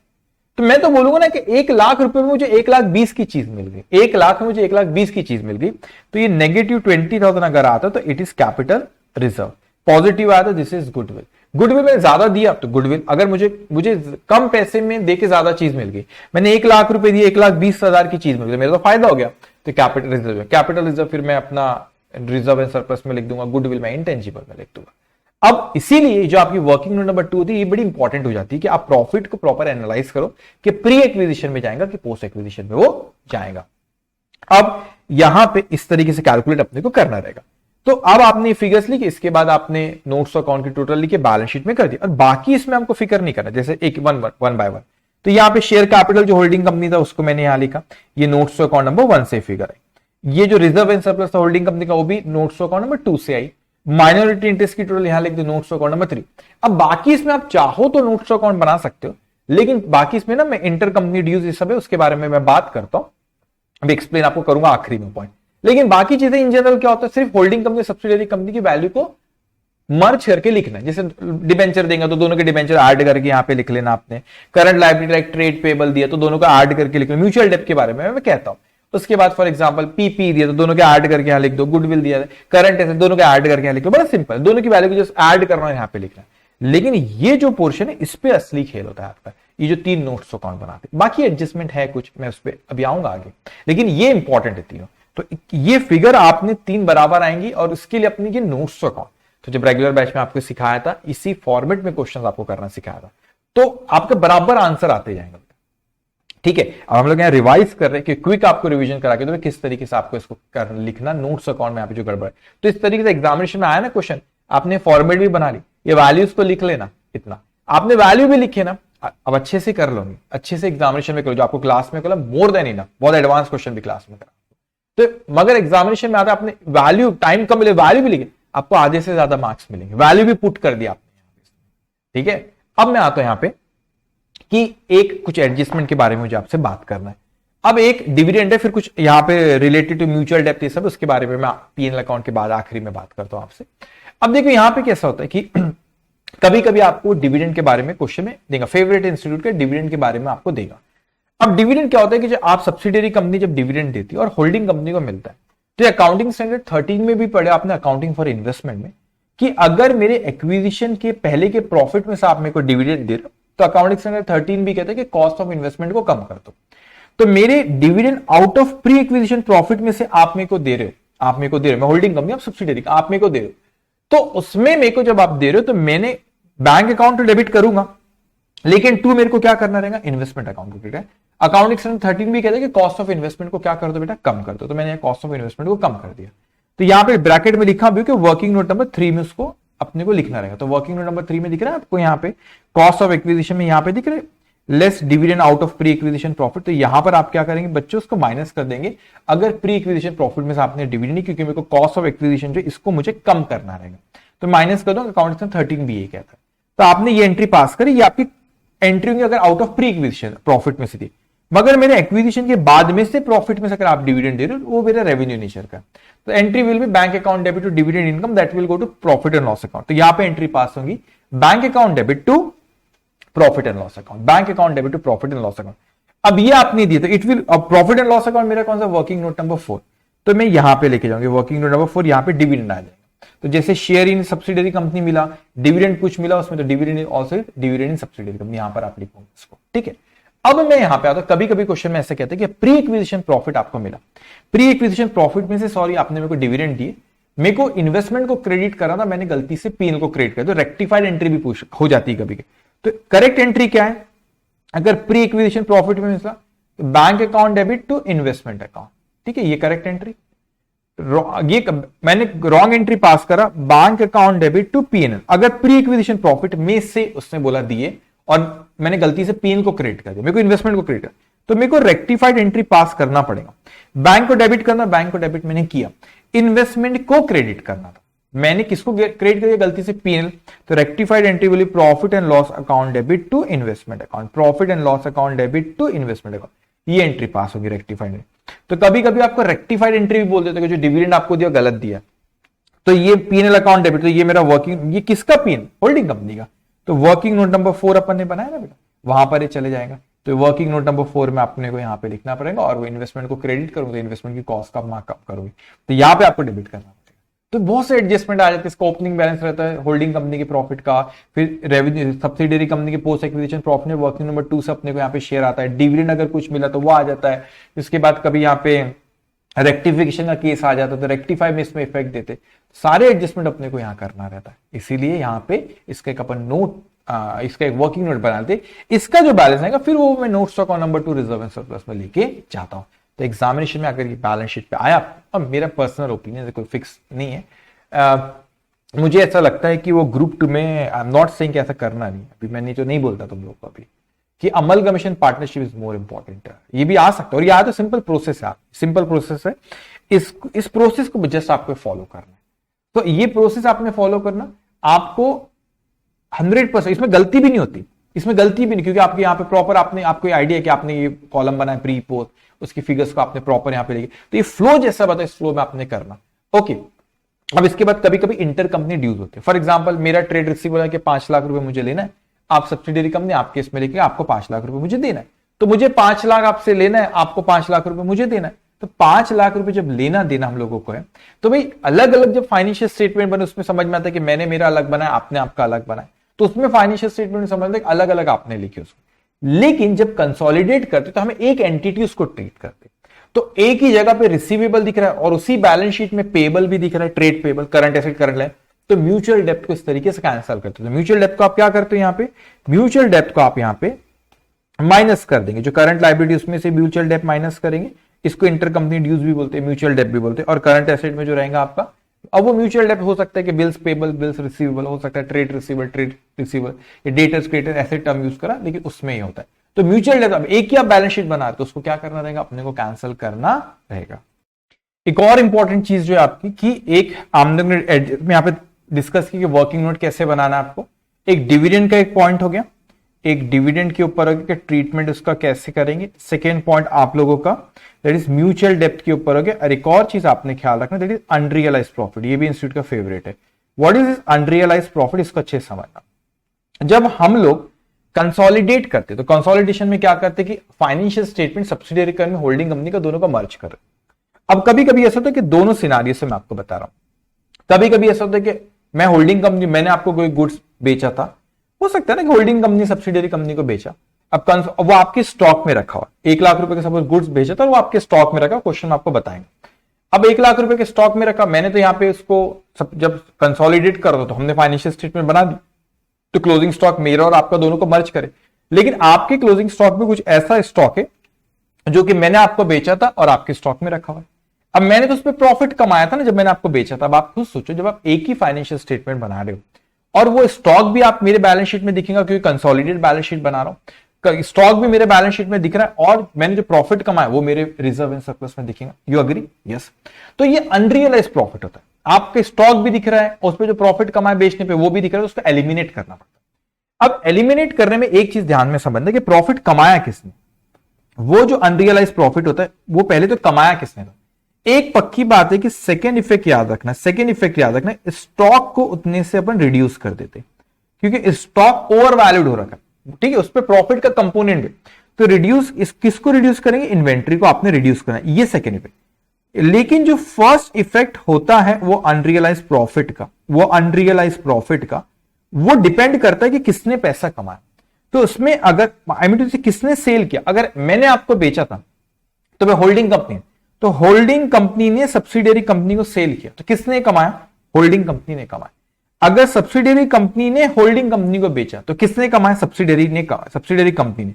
तो मैं तो बोलूंगा ना कि 1 लाख रुपए में मुझे 1,20,000 की चीज मिल गई, 1 लाख में मुझे 1,20,000 की चीज मिल गई, तो ये -20,000 अगर आता तो it is capital reserve, positive आया तो दिस इज गुडविल। गुडविल में ज्यादा दिया तो गुडविल, अगर मुझे मुझे कम पैसे में देके ज्यादा चीज मिल गई, मैंने 1 लाख रुपए दिए 1,20,000 की चीज मिल गई, मेरा तो फायदा हो गया। तो कैपिटल रिजर्व, कैपिटल रिजर्व फिर मैं अपना रिजर्व एंड सरप्लस में लिख दूंगा, गुडविल में इंटेंजिबल में लिख दूंगा। अब इसीलिए जो आपकी वर्किंग नोट नंबर 2 होती है ये बड़ी इंपॉर्टेंट हो जाती है कि आप प्रॉफिट को प्रॉपर एनालाइज करो कि प्री एक्विजिशन में जाएगा कि पोस्ट एक्विजिशन में वो जाएगा। अब यहां पे इस तरीके से कैलकुलेट अपने को करना रहेगा। तो अब आपने फिगर्स लिखे, इसके बाद आपने नोट्स अकाउंट की टोटल लिखे, बैलेंस शीट में कर दिया, और बाकी इसमें हमको फिक्र नहीं करना, जैसे एक वन बाय वन। तो यहाँ पे शेयर कैपिटल जो होल्डिंग कंपनी था उसको मैंने यहां लिखा, ये नोट्स अकाउंट नंबर 1 से फिगर है। ये जो रिजर्व एंड सरप्लस था होल्डिंग कंपनी का वो भी नोट्स अकाउंट नंबर 2 से आई। माइनॉरिटी इंटरेस्ट की टोटल यहां लिख दो नोट्स अकाउंट नंबर 3। अब बाकी इसमें आप चाहो तो नोट्स अकाउंट बना सकते हो, लेकिन बाकी इसमें ना मैं इंटर कंपनी ड्यूज ये सब है उसके बारे में मैं बात करता हूं, अभी एक्सप्लेन आपको करूंगा आखिरी में पॉइंट। लेकिन बाकी चीजें इन जनरल क्या होता है, सिर्फ होल्डिंग कंपनी सब्सिडियरी कंपनी की वैल्यू को मर्ज करके लिखना है। जैसे डिबेंचर देंगे तो दोनों के डिबेंचर ऐड करके यहाँ पे लिख लेना आपने, current liability like trade payable दिया तो दोनों को ऐड करके लिख लो, म्यूचुअल डेब्ट के बारे में मैं कहता हूं। उसके बाद फॉर एग्जांपल पीपी दिया तो दोनों के ऐड करके यहाँ लिख दो, गुडविल दिया करंट एसेट दोनों के ऐड करके यहाँ लिख दो, बड़ा सिंपल, दोनों की वैल्यू को जस्ट ऐड करना है यहाँ पे लिखना है। लेकिन ये जो पोर्शन है इस पे असली खेल होता है आपका, ये जो 3 नोट्स अकाउंट बनाते, बाकी एडजस्टमेंट है कुछ, मैं उस पर अभी आऊंगा आगे, लेकिन ये इंपॉर्टेंट है तीनों। तो ये फिगर आपने 3 बराबर आएंगी और उसके लिए अपनी ये नोट्स अकाउंट, तो जब रेगुलर बैच में आपको सिखाया था इसी फॉर्मेट में क्वेश्चन आपको करना सिखाया था, तो आपके बराबर आंसर आते जाएंगे। ठीक है, अब हम लोग यहाँ रिवाइज कर रहे हैं कि क्विक आपको रिवीजन करा के तो किस तरीके से आपको इसको लिखना नोट्स अकाउंट में यहाँ पे जो गड़बड़ है। तो इस तरीके से एग्जामिनेशन में आया ना क्वेश्चन, आपने फॉर्मेट भी बना ली, ये वैल्यूज को लिख लेना, इतना आपने वैल्यू भी लिखे ना, अब अच्छे से कर लो, अच्छे से एग्जामिनेशन में करो, जो आपको क्लास में करो मोर देन इनफ, बहुत एडवांस क्वेश्चन भी क्लास में करा। तो मगर एग्जामिनेशन में आता आपने वैल्यू, टाइम कम मिले वैल्यू भी लिखे, आपको आधे से ज्यादा मार्क्स मिलेंगे, वैल्यू भी पुट कर दिया आपने। ठीक है, अब मैं आता हूं यहां पे कि एक कुछ एडजस्टमेंट के बारे में मुझे आपसे बात करना है। अब एक डिविडेंड है, फिर कुछ यहां पे रिलेटेड टू म्यूचुअल डेब्ट ये सब, उसके बारे में मैं पीएनएल अकाउंट के बाद आखिरी में बात करता हूं आपसे। अब देखो यहां पे कैसा होता है कि कभी कभी आपको डिविडेंड के बारे में क्वेश्चन में देगा, फेवरेट इंस्टीट्यूट के डिविडेंड के बारे में आपको देगा। अब डिविडेंड क्या होता है कि जब आप सब्सिडियरी कंपनी जब डिविडेंड देती है और होल्डिंग कंपनी को मिलता है, तो अकाउंटिंग स्टैंडर्ड 13 में भी पढ़े आपने अकाउंटिंग फॉर इन्वेस्टमेंट में, कि अगर मेरे एक्विजिशन के पहले के प्रॉफिट में से आप मेरे को डिविडेंड दे रहे हो, तो अकाउंटिंग स्टैंडर्ड 13 भी कहता है कि कॉस्ट ऑफ इन्वेस्टमेंट को कम कर दो। तो मेरे dividend out of pre acquisition profit में से आप मेरे को दे रहे हो, आप मेरे को दे रहे हो, मैं होल्डिंग कंपनी आप सब्सिडियरी आप मेरे को दे रहे हो, तो उसमें मेरे को जब आप दे रहे हो तो मैंने बैंक अकाउंट तो डेबिट करूंगा, लेकिन टू मेरे को क्या करना रहेगा, इन्वेस्टमेंट अकाउंट को। ठीक है, अकाउंटिंग स्टैंडर्ड 13 भी कहता है कि कॉस्ट ऑफ इन्वेस्टमेंट को क्या कर दो बेटा, कम कर दो। तो मैंने कॉस्ट ऑफ इन्वेस्टमेंट को कम कर दिया। तो यहां पे ब्रैकेट में लिखा भी कि वर्किंग नोट नंबर 3 में उसको अपने को लिखना रहेगा। तो वर्किंग नोट नंबर 3 में दिख रहा है आपको, यहाँ पे कॉस्ट ऑफ एक्विजिशन में यहाँ पे दिख रहा है less dividend out of pre acquisition profit. तो यहां पर आप क्या करेंगे बच्चों, उसको माइनस कर देंगे अगर प्री एक्विजिशन प्रॉफिट में से आपने डिविडेंड नहीं, क्योंकि मेरे को कॉस्ट ऑफ एक्विजिशन जो इसको मुझे कम करना रहेगा, तो माइनस कर दो। अकाउंटिंग 13 भी ये कहता है। तो आपने ये एंट्री पास करी, ये आपकी एंट्री होंगी अगर out of pre acquisition profit में से थी। मगर मेरे एक्विजिशन के बाद में से प्रॉफिट में से अगर आप डिविडेंड दे रहे हो, वो मेरा रेवेन्यू नेचर का, तो entry will be bank account debit to dividend income that will go to profit and loss account. तो यहां पे एंट्री पास होगी bank account debit to profit and loss account, bank account debit to profit and loss account. अब ये आपने दिया तो इट विल, अब प्रॉफिट एंड लॉस अकाउंट मेरा कौन सा, वर्किंग नोट नंबर 4। तो मैं यहां पे लेके जाऊंगी वर्किंग नोट नंबर 4, यहां पे डिविडेंड आ जाएगा। तो जैसे शेयर इन सब्सिडियरी कंपनी मिला, डिविडेंड कुछ मिला उसमें, तो dividend also dividend in subsidiary company, यहां पर आप लिखोगे इसको। ठीक है, अब मैं यहां पे आता हूं, कभी कभी क्वेश्चन में ऐसे कहते हैं कि प्री एक्विजिशन प्रॉफिट आपको मिला, प्री एक्विजिशन प्रॉफिट में से सॉरी आपने मेरे को डिविडेंड दिए, मेरे को इन्वेस्टमेंट को क्रेडिट करा था, मैंने गलती से पीएनएल को क्रेडिट कर, तो रेक्टिफाइड एंट्री भी पूछ हो जाती है कभी कभी। तो करेक्ट एंट्री क्या है, अगर प्री एक्विजिशन प्रॉफिट में मिला तो bank account debit to investment account. ठीक है, ये करेक्ट एंट्री। ये मैंने रॉन्ग एंट्री पास करा, bank account debit to PNL, अगर प्री एक्विजिशन प्रॉफिट में से उसने बोला दिए और मैंने गलती से पीएनएल को क्रेडिट कर दिया, मेरे को इन्वेस्टमेंट को क्रेडिट कर, तो मेरे को रेक्टिफाइड एंट्री पास करना पड़ेगा। बैंक को डेबिट करना, बैंक को डेबिट मैंने किया, इन्वेस्टमेंट को क्रेडिट करना था, मैंने किसको क्रेडिट किया गलती से, पीएनएल। तो रेक्टिफाइड एंट्री बोली profit and loss account debit to investment account, profit and loss account debit to investment account, ये एंट्री पास होगी रेक्टिफाइड। तो कभी कभी आपको रेक्टिफाइड एंट्री भी बोल देते हैं, जो डिविडेंड आपको दिया गलत दिया, तो ये पीएनएल अकाउंट डेबिट, तो ये मेरा वर्किंग, ये किसका पीएनएल, होल्डिंग कंपनी का, तो वर्किंग नोट नंबर 4 अपन ने बनाया ना बेटा, वहां पर ये चले जाएगा। तो वर्किंग नोट नंबर 4 में आपने को यहाँ पे लिखना पड़ेगा, और वो इन्वेस्टमेंट को क्रेडिट करूंगा तो इन्वेस्टमेंट की कॉस्ट का मार्कअप करोगे, तो यहाँ पे आपको डेबिट करना पड़ेगा। तो बहुत से एडजस्टमेंट आ जाते हैं। इसका ओपनिंग बैलेंस रहता है होल्डिंग कंपनी के प्रॉफिट का, फिर रेवेन्यू सब्सिडियरी कंपनी के post acquisition profit, working number 2 से अपने को यहाँ पे शेयर आता है, डिविडेंड अगर कुछ मिला तो वो आ जाता है। इसके बाद कभी यहाँ पे रेक्टिफिकेशन का केस आ जाता है तो रेक्टिफाई में इसमें इफेक्ट देते, सारे एडजस्टमेंट अपने को यहाँ करना रहता है। इसीलिए यहाँ पे इसका एक अपन नोट, इसका एक वर्किंग नोट बनाते, इसका जो बैलेंस आएगा फिर वो मैं नोट स्टॉक और नंबर 2 रिजर्व एंड सरप्लस में लेके जाता हूं। तो एग्जामिनेशन में अगर ये बैलेंस शीट पे आया, और मेरा पर्सनल ओपिनियन कोई फिक्स नहीं है, मुझे ऐसा लगता है कि वो ग्रुप 2 में, आई एम नॉट सेइंग कि ऐसा करना नहीं, अभी मैंने तो नहीं बोलता तुम लोग को अभी कि amalgamation partnership is more important. ये भी आ सकता है, और ये तो सिंपल प्रोसेस है, सिंपल प्रोसेस है। इस प्रोसेस को जस्ट आपको फॉलो करना है। तो ये प्रोसेस आपने फॉलो करना, आपको 100%, इसमें गलती भी नहीं होती, इसमें गलती भी नहीं, क्योंकि आपके यहाँ पे प्रॉपर आपको आइडिया है कि आपने ये कॉलम बनाया प्री पोस्ट, उसकी फिगर्स को आपने प्रॉपर यहाँ पे लेके, तो ये फ्लो जैसा बताया, इस फ्लो में आपने करना। ओके, अब इसके बाद कभी कभी इंटर कंपनी ड्यूज होते हैं। फॉर एग्जांपल मेरा ट्रेड रिसीवेबल है कि 5 लाख रुपए मुझे लेना है, आप सब्सिडियरी कंपनी आपके इसमें लेके आपको 5 लाख रुपए मुझे देना है, तो मुझे 5 लाख आपसे लेना है, आपको 5 लाख रुपए मुझे देना है। तो 5 लाख रुपए जब लेना देना हम लोगों को है, तो भाई अलग अलग जब फाइनेंशियल स्टेटमेंट बने उसमें समझ में आता है कि मैंने मेरा अलग बनाया, आपने आपका अलग बनाया, तो उसमें फाइनेंशियल स्टेटमेंट समझ में अलग अलग आपने लिखे उसको। लेकिन जब कंसोलिडेट करते तो हमें एक एंटिटी उसको ट्रीट करते, तो एक ही जगह पे रिसीवेबल दिख रहा है और उसी बैलेंस शीट में पेबल भी दिख रहा है, trade payable, current asset, current liability, तो म्यूचुअल डेप्थ को इस तरीके से कैंसिल करते हो। तो म्यूचुअल डेप्थ को आप क्या करते हो, यहाँ पे म्यूचुअल डेप्थ को आप यहाँ पे माइनस कर देंगे, जो करंट लायबिलिटी उसमें से म्यूचुअल डेप्थ माइनस करेंगे, इसको इंटर कंपनी ड्यूज भी बोलते हैं, म्यूचुअल डेप्थ भी बोलते हैं। और करंट एसेट में जो रहेगा आपका, अब वो म्यूचुअल डेप्थ हो सकता है कि बिल्स पेबल, बिल्स रिसीवेबल, हो सकता है ट्रेड रिसीवेबल, ट्रेड रिसीवेबल, ये debtors creditor asset term use करा, लेकिन उसमें ही होता है। तो म्यूचुअल डेप्थ, अब एक ही आप बैलेंस शीट बना रहे तो उसको क्या करना रहेगा, अपने को कैंसिल करना रहेगा। एक और इंपॉर्टेंट चीज जो है आपकी, कि एक आमदनी में यहाँ पे डिस्कस की कि वर्किंग नोट कैसे बनाना है आपको। एक डिविडेंड का एक पॉइंट हो गया, एक डिविडेंड के ऊपर हो गया कि ट्रीटमेंट उसका कैसे करेंगे। सेकेंड पॉइंट आप लोगों का दैट इज म्यूचुअल डेप्थ के ऊपर हो गया। और एक और चीज आपने ख्याल रखना, दैट इज अनरियलाइज प्रॉफिट, ये भी इंस्टीट्यूट का फेवरेट है। व्हाट इज अनरियलाइज प्रॉफिट, इसको अच्छे से समझना। जब हम लोग कंसोलिडेट करते तो कंसोलिडेशन में क्या करते कि financial statement subsidiary company, holding company का दोनों का मर्ज कर। अब कभी कभी ऐसा होता है कि दोनों सिनारियो से मैं आपको बता रहा हूं, कभी कभी ऐसा होता है कि मैं होल्डिंग कंपनी, मैंने आपको कोई गुड्स बेचा था, हो सकता है ना कि होल्डिंग कंपनी सब्सिडियरी कंपनी को बेचा, अब वो आपके स्टॉक में रखा हुआ, 1 लाख रुपए के सपोज गुड्स बेचा था, वो आपके स्टॉक में रखा, क्वेश्चन आपको बताएंगे। अब 1 लाख रुपए के स्टॉक में रखा, मैंने तो यहाँ पे उसको जब कंसोलिडेट कर दो तो हमने फाइनेंशियल स्टेटमेंट बना दी, तो क्लोजिंग स्टॉक मेरा और आपका दोनों को मर्ज करे। लेकिन आपके क्लोजिंग स्टॉक में कुछ ऐसा स्टॉक है जो कि मैंने आपको बेचा था और आपके स्टॉक में रखा हुआ है। अब मैंने तो उस पर प्रॉफिट कमाया था ना जब मैंने आपको बेचा था। अब आप खुद सोचो, जब आप एक ही फाइनेंशियल स्टेटमेंट बना रहे हो और वो स्टॉक भी आप मेरे बैलेंस शीट में दिखेगा, क्योंकि कंसोलिडेटेड बैलेंस शीट बना रहा हूं, स्टॉक भी मेरे बैलेंस शीट में दिख रहा है और मैंने जो प्रॉफिट कमाया वो मेरे रिजर्व एंड सरप्लस में दिखेगा। You agree? यस। तो ये अनरियलाइज प्रॉफिट होता है, आपके स्टॉक भी दिख रहा है और उस पर जो प्रॉफिट कमाया बेचने पे वो भी दिख रहा है, तो उसको एलिमिनेट करना पड़ता है। अब एलिमिनेट करने में एक चीज ध्यान में समझना कि प्रॉफिट कमाया किसने, वो जो अनरियलाइज प्रॉफिट होता है वो पहले तो कमाया किसने था। एक पक्की बात है कि सेकेंड इफेक्ट याद रखना, सेकेंड इफेक्ट याद रखना, स्टॉक को उतने से अपन रिड्यूस कर देते क्योंकि स्टॉक ओवर वैल्यूड हो रखा है, ठीक है, उस पर प्रॉफिट का कंपोनेंट है, तो रिड्यूस किसको रिड्यूस करेंगे, इन्वेंट्री को आपने रिड्यूस करना है, ये सेकेंड इफेक्ट। लेकिन जो फर्स्ट इफेक्ट होता है वो अनरियलाइज प्रॉफिट का, वो डिपेंड करता है कि किसने पैसा कमाया। तो उसमें अगर आई मीन टू से किसने सेल किया, अगर मैंने आपको बेचा था तो मैं होल्डिंग कंपनी, तो होल्डिंग कंपनी ने सब्सिडियरी कंपनी को सेल किया, तो किसने कमाया, होल्डिंग कंपनी ने कमाया। अगर सब्सिडियरी कंपनी ने होल्डिंग कंपनी को बेचा तो किसने कमाया, सब्सिडियरी कंपनी ने।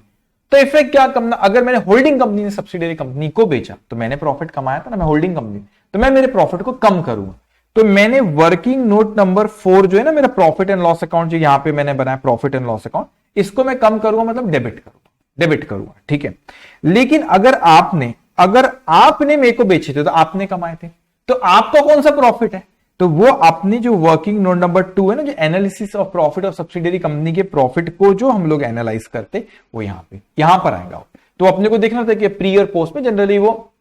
तो इफेक्ट क्या करना, अगर मैंने होल्डिंग कंपनी ने सब्सिडियरी कंपनी को बेचा तो मैंने प्रॉफिट कमाया था ना, मैं होल्डिंग कंपनी, तो मैं मेरे प्रॉफिट को कम करूंगा। तो मैंने वर्किंग नोट नंबर 4 जो है ना मेरा प्रॉफिट एंड लॉस अकाउंट, जो यहां पे मैंने बनाया प्रॉफिट एंड लॉस अकाउंट, इसको मैं कम करूंगा, मतलब डेबिट करूंगा, ठीक है। लेकिन अगर आपने मेरे को बेचे थे तो आपने कमाए थे, तो आपका कौन सा प्रॉफिट है, तो वो आपने जो वर्किंग नोट नंबर 2 है ना, जो analysis of profit of subsidiary company के प्रॉफिट को जो हम लोग एनालाइज करते, वो यहां पर आएगा। तो अपने को देखना था कि प्री और पोस्ट में जनरली वो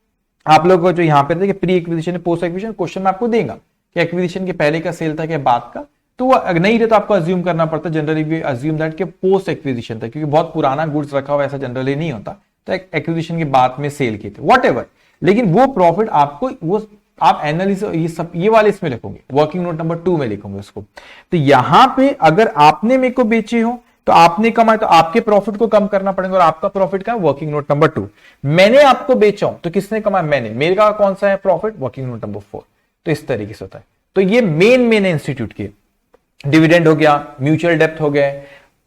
आप लोग को जो यहां पे pre acquisition post acquisition question में आपको देगा कि एक्विजिशन के पहले का सेल था क्या बाद का, तो वो नहीं रहे तो आपको अज्यूम करना पड़ता है, जनरली वी अज्यूम दैट कि पोस्ट एक्विजिशन था, क्योंकि बहुत पुराना गुड्स रखा हुआ ऐसा जनरली नहीं होता, तो एक्विजिशन के बाद में सेल किए थे व्हाटएवर। लेकिन वो प्रॉफिट आपको वो आप एनालिसिस ये वाले इसमें लिखोगे, वर्किंग नोट नंबर 2 में लिखोगे उसको। तो यहां पे अगर आपने मेरे को बेचे हो तो आपने कमाए तो आपके प्रॉफिट को कम करना पड़ेगा, और आपका प्रॉफिट का वर्किंग नोट नंबर 2। मैंने आपको बेचा हूं तो किसने कमाया? मैंने। मेरा कौन सा है प्रॉफिट? Working note number 4। तो इस तरीके से होता है। तो ये मेन इंस्टीट्यूट के डिविडेंड हो गया, म्यूचुअल डेप्थ हो गया,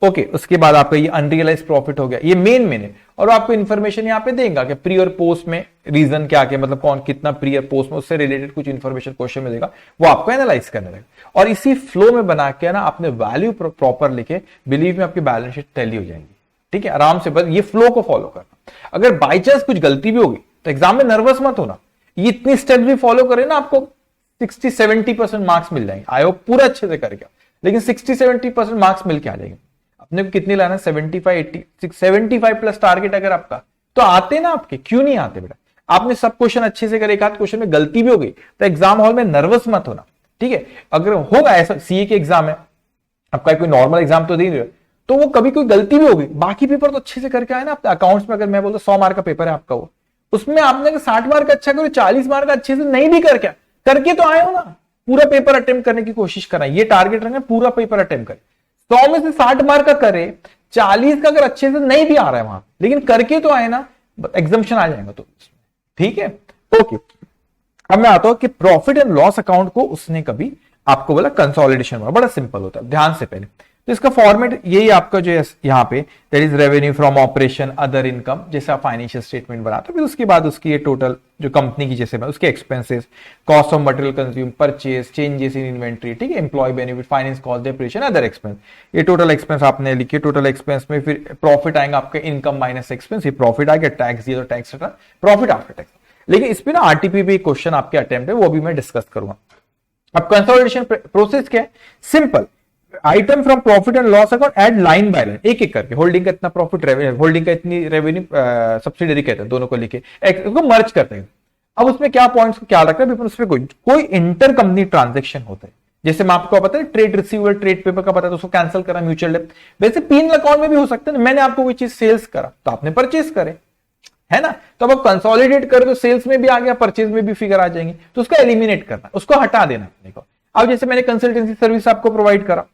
ओके। उसके बाद आपका ये अनरियलाइज प्रॉफिट हो गया, ये मेन है। और आपको इन्फॉर्मेशन यहां पे देगा कि प्री और पोस्ट में रीजन क्या क्या, मतलब कौन कितना प्री और पोस्ट में, उससे रिलेटेड कुछ इन्फॉर्मेशन क्वेश्चन में देगा, वो आपको एनालाइज करने रहेगा। और इसी फ्लो में बना के ना आपने वैल्यू प्रॉपर लिखे, बिलीव में आपकी बैलेंस शीट टैली हो जाएगी। ठीक है, आराम से, बस ये फ्लो को फॉलो करना। अगर बाई चांस कुछ गलती भी होगी तो एग्जाम में नर्वस मत होना, ये इतनी स्टेप्स भी फॉलो करे ना, आपको 60-70% मार्क्स मिल जाएंगे। आई होप पूरा अच्छे से करके, लेकिन 60-70% मार्क्स मिल के आ जाएंगे। अपने को कितनी लाना? 75 प्लस टारगेट अगर आपका, तो आते ना आपके, क्यों नहीं आते बेटा? आपने सब क्वेश्चन अच्छे से करे, एक आध क्वेश्चन में गलती भी हो गई तो एग्जाम हॉल में नर्वस मत होना। ठीक है, अगर होगा ऐसा, सीए के एग्जाम है आपका, कोई नॉर्मल एग्जाम तो दे रहे हो, तो वो कभी कोई गलती भी होगी, बाकी पेपर तो अच्छे से करके आए ना। आपके अकाउंट्स में अगर मैं बोलता 100 मार्क का पेपर है आपका, वो उसमें आपने 60 मार्क अच्छा करो, 40 मार्क अच्छे से नहीं भी करके तो आए हो ना। पूरा पेपर अटेम्प्ट करने की कोशिश करना, ये टारगेट रखना, पूरा पेपर अटेम्प्ट करें। 100 में से 60 मार्क का करे, 40 का अगर अच्छे से नहीं भी आ रहा है वहां, लेकिन करके तो आए ना, एग्जाम्शन आ जाएगा तो। ठीक है, ओके। अब मैं आता हूं कि प्रॉफिट एंड लॉस अकाउंट को उसने कभी आपको बोला कंसोलिडेशन में, बड़ा सिंपल होता है, ध्यान से पहले तो इसका फॉर्मेट यही आपका जो है यहाँ पे, that is revenue from operation other income, जैसे आप फाइनेंशियल स्टेटमेंट बनाते हो, फिर उसके बाद उसकी ये टोटल जो कंपनी की जैसे उसके expenses, cost of material consume, purchase, changes in inventory, ठीक है, employ benefit, finance cost, depreciation, other expense, ये टोटल एक्सपेंस आपने लिखे। टोटल एक्सपेंस में फिर प्रॉफिट आएगा आपका, इनकम माइनस एक्सपेंस, ये प्रॉफिट आ गया, टैक्स दिया तो टैक्स हटा, प्रॉफिट आफ्टर टैक्स। लेकिन इस पे ना आरटीपी पे क्वेश्चन आपके अटेम्प्ट है, वो भी मैं डिस्कस करूंगा। अब कंसोलिडेशन प्रोसेस क्या है? Simple, item from profit and loss account add line by line, एक एक करके, होल्डिंग का इतना प्रॉफिट, होल्डिंग का इतनी रेवेन्यू, सब्सिडरी कहते हैं, दोनों को लिखे उसको मर्ज करते हैं। अब उसमें क्या पॉइंट्स को क्या रखना है, उसमें कोई इंटर कंपनी ट्रांजेक्शन होता है, जैसे मैं आपको पता है ट्रेड रिसीवेबल, ट्रेड पेपर का पता है, तो उसको कैंसिल करा, म्यूचुअल डेप्ट। वैसे पीएनएल अकाउंट में भी हो सकता है, मैंने आपको कोई चीज सेल्स करा तो आपने परचेज करे, है ना, तो अब कंसोलिडेट करो तो सेल्स में भी आ गया, परचेज में भी फिगर आ जाएंगे, तो उसको एलिमिनेट करना, उसको हटा देना अपने को। अब जैसे मैंने कंसल्टेंसी सर्विस आपको प्रोवाइड करा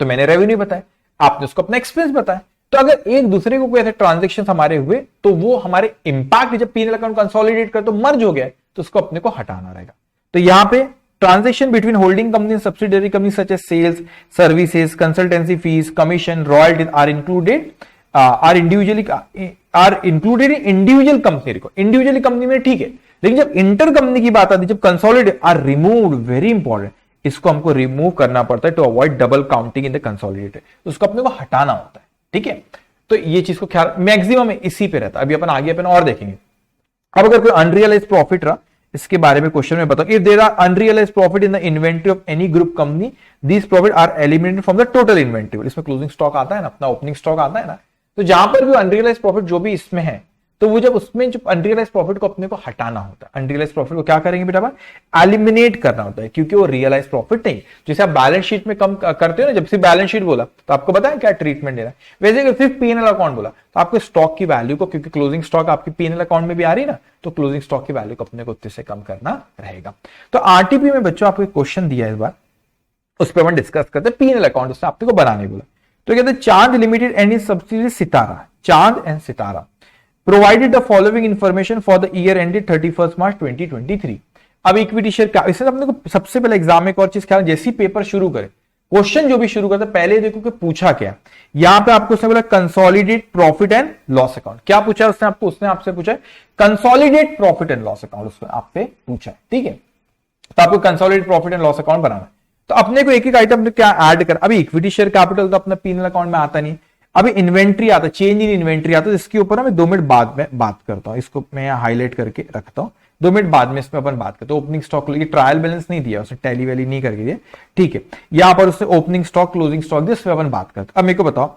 तो मैंने रेवेन्यू बताया, आपने उसको अपना एक्सपेंस बताया, तो अगर एक दूसरे को कोई ऐसे ट्रांजेक्शन हमारे हुए तो वो हमारे इंपैक्ट, जब पीएनएल अकाउंट कंसोलिडेट कर तो मर्ज हो गया तो उसको अपने को हटाना रहेगा। तो यहां पे transaction between holding company subsidiary company such as sales, services, consultancy fees, commission, royalty are included in individual company को, इंडिविजुअली कंपनी में ठीक है, लेकिन जब इंटर कंपनी की बात आती है, जब consolidate are removed, very important, इसको हमको रिमूव करना पड़ता है to avoid double counting in the consolidated, उसको अपने को हटाना होता है। ठीक है, तो ये चीज को ख्याल मैक्सिमम इसी पे रहता है। अभी अपन आगे अपन और देखेंगे। अब अगर कोई अनरियलाइज प्रॉफिट रहा, इसके बारे में क्वेश्चन में बताओ, if there are unrealise profit in the inventory of any group company, these profit are eliminated from the total inventory. इसमें क्लोजिंग स्टॉक आता है ना, अपना ओपनिंग स्टॉक आता है ना, तो जहां पर भी अनरियलाइज प्रॉफिट जो भी इसमें है, तो वो जब उसमें जो अनरियलाइज प्रॉफिट को अपने को हटाना होता है, अनरियलाइज प्रॉफिट को क्या करेंगे बेटा, एलिमिनेट करना होता है, क्योंकि वो रियलाइज प्रॉफिट नहीं। जैसे आप बैलेंस शीट में कम करते हो ना, जब से बैलेंस शीट बोला तो आपको बताया क्या ट्रीटमेंट देना है, वैसे सिर्फ पीएनएल अकाउंट बोला तो आपके स्टॉक की वैल्यू को, क्योंकि क्लोजिंग स्टॉक आपकी पीएनएल अकाउंट में भी आ रही ना, तो क्लोजिंग स्टॉक की वैल्यू को अपने को उतने से कम करना रहेगा। तो आरटीपी में बच्चों आपको क्वेश्चन दिया है इस बार, उस पर अपन डिस्कस करते हैं। पीएनएल अकाउंट उसने आपको बनाने बोला, तो कहते हैं चांद लिमिटेड एंड इज सब्सिडरी सितारा, चांद and Sitara provided the following information for the year ended 31st March 2023। अब इक्विटी शेयर क्या, इससे अपने को सबसे पहले एग्जाम में एक और चीज ख्याल, जैसे ही पेपर शुरू करे, क्वेश्चन जो भी शुरू करता पहले देखो कि पूछा क्या। यहां पे आपको उसने बोला consolidate profit and loss account, क्या पूछा उसने आपको, उसने आपसे पूछा है consolidate profit and loss account, उसने आपसे पूछा है। ठीक है, तो आपको consolidate profit and loss account बनाना है, तो अपने को एक एक आइटम क्या ऐड कर। अभी इक्विटी शेयर कैपिटल तो अपना पीएनएल अकाउंट में आता नहीं, अभी इन्वेंट्री आता, चेंज इन इन्वेंट्री आता, इसके ऊपर मैं 2 मिनट बाद में बात करता हूं, इसको मैं हाईलाइट करके रखता हूं, 2 मिनट बाद में इसमें अपन बात करते हैं। ओपनिंग स्टॉक, लेकिन ट्रायल बैलेंस नहीं दिया उसने, टैली वैली नहीं करके दिया। ठीक है, यहां पर उसने ओपनिंग स्टॉक, क्लोजिंग स्टॉक दिया, इस पर अपन बात करते हैं। अब मेरे को बताओ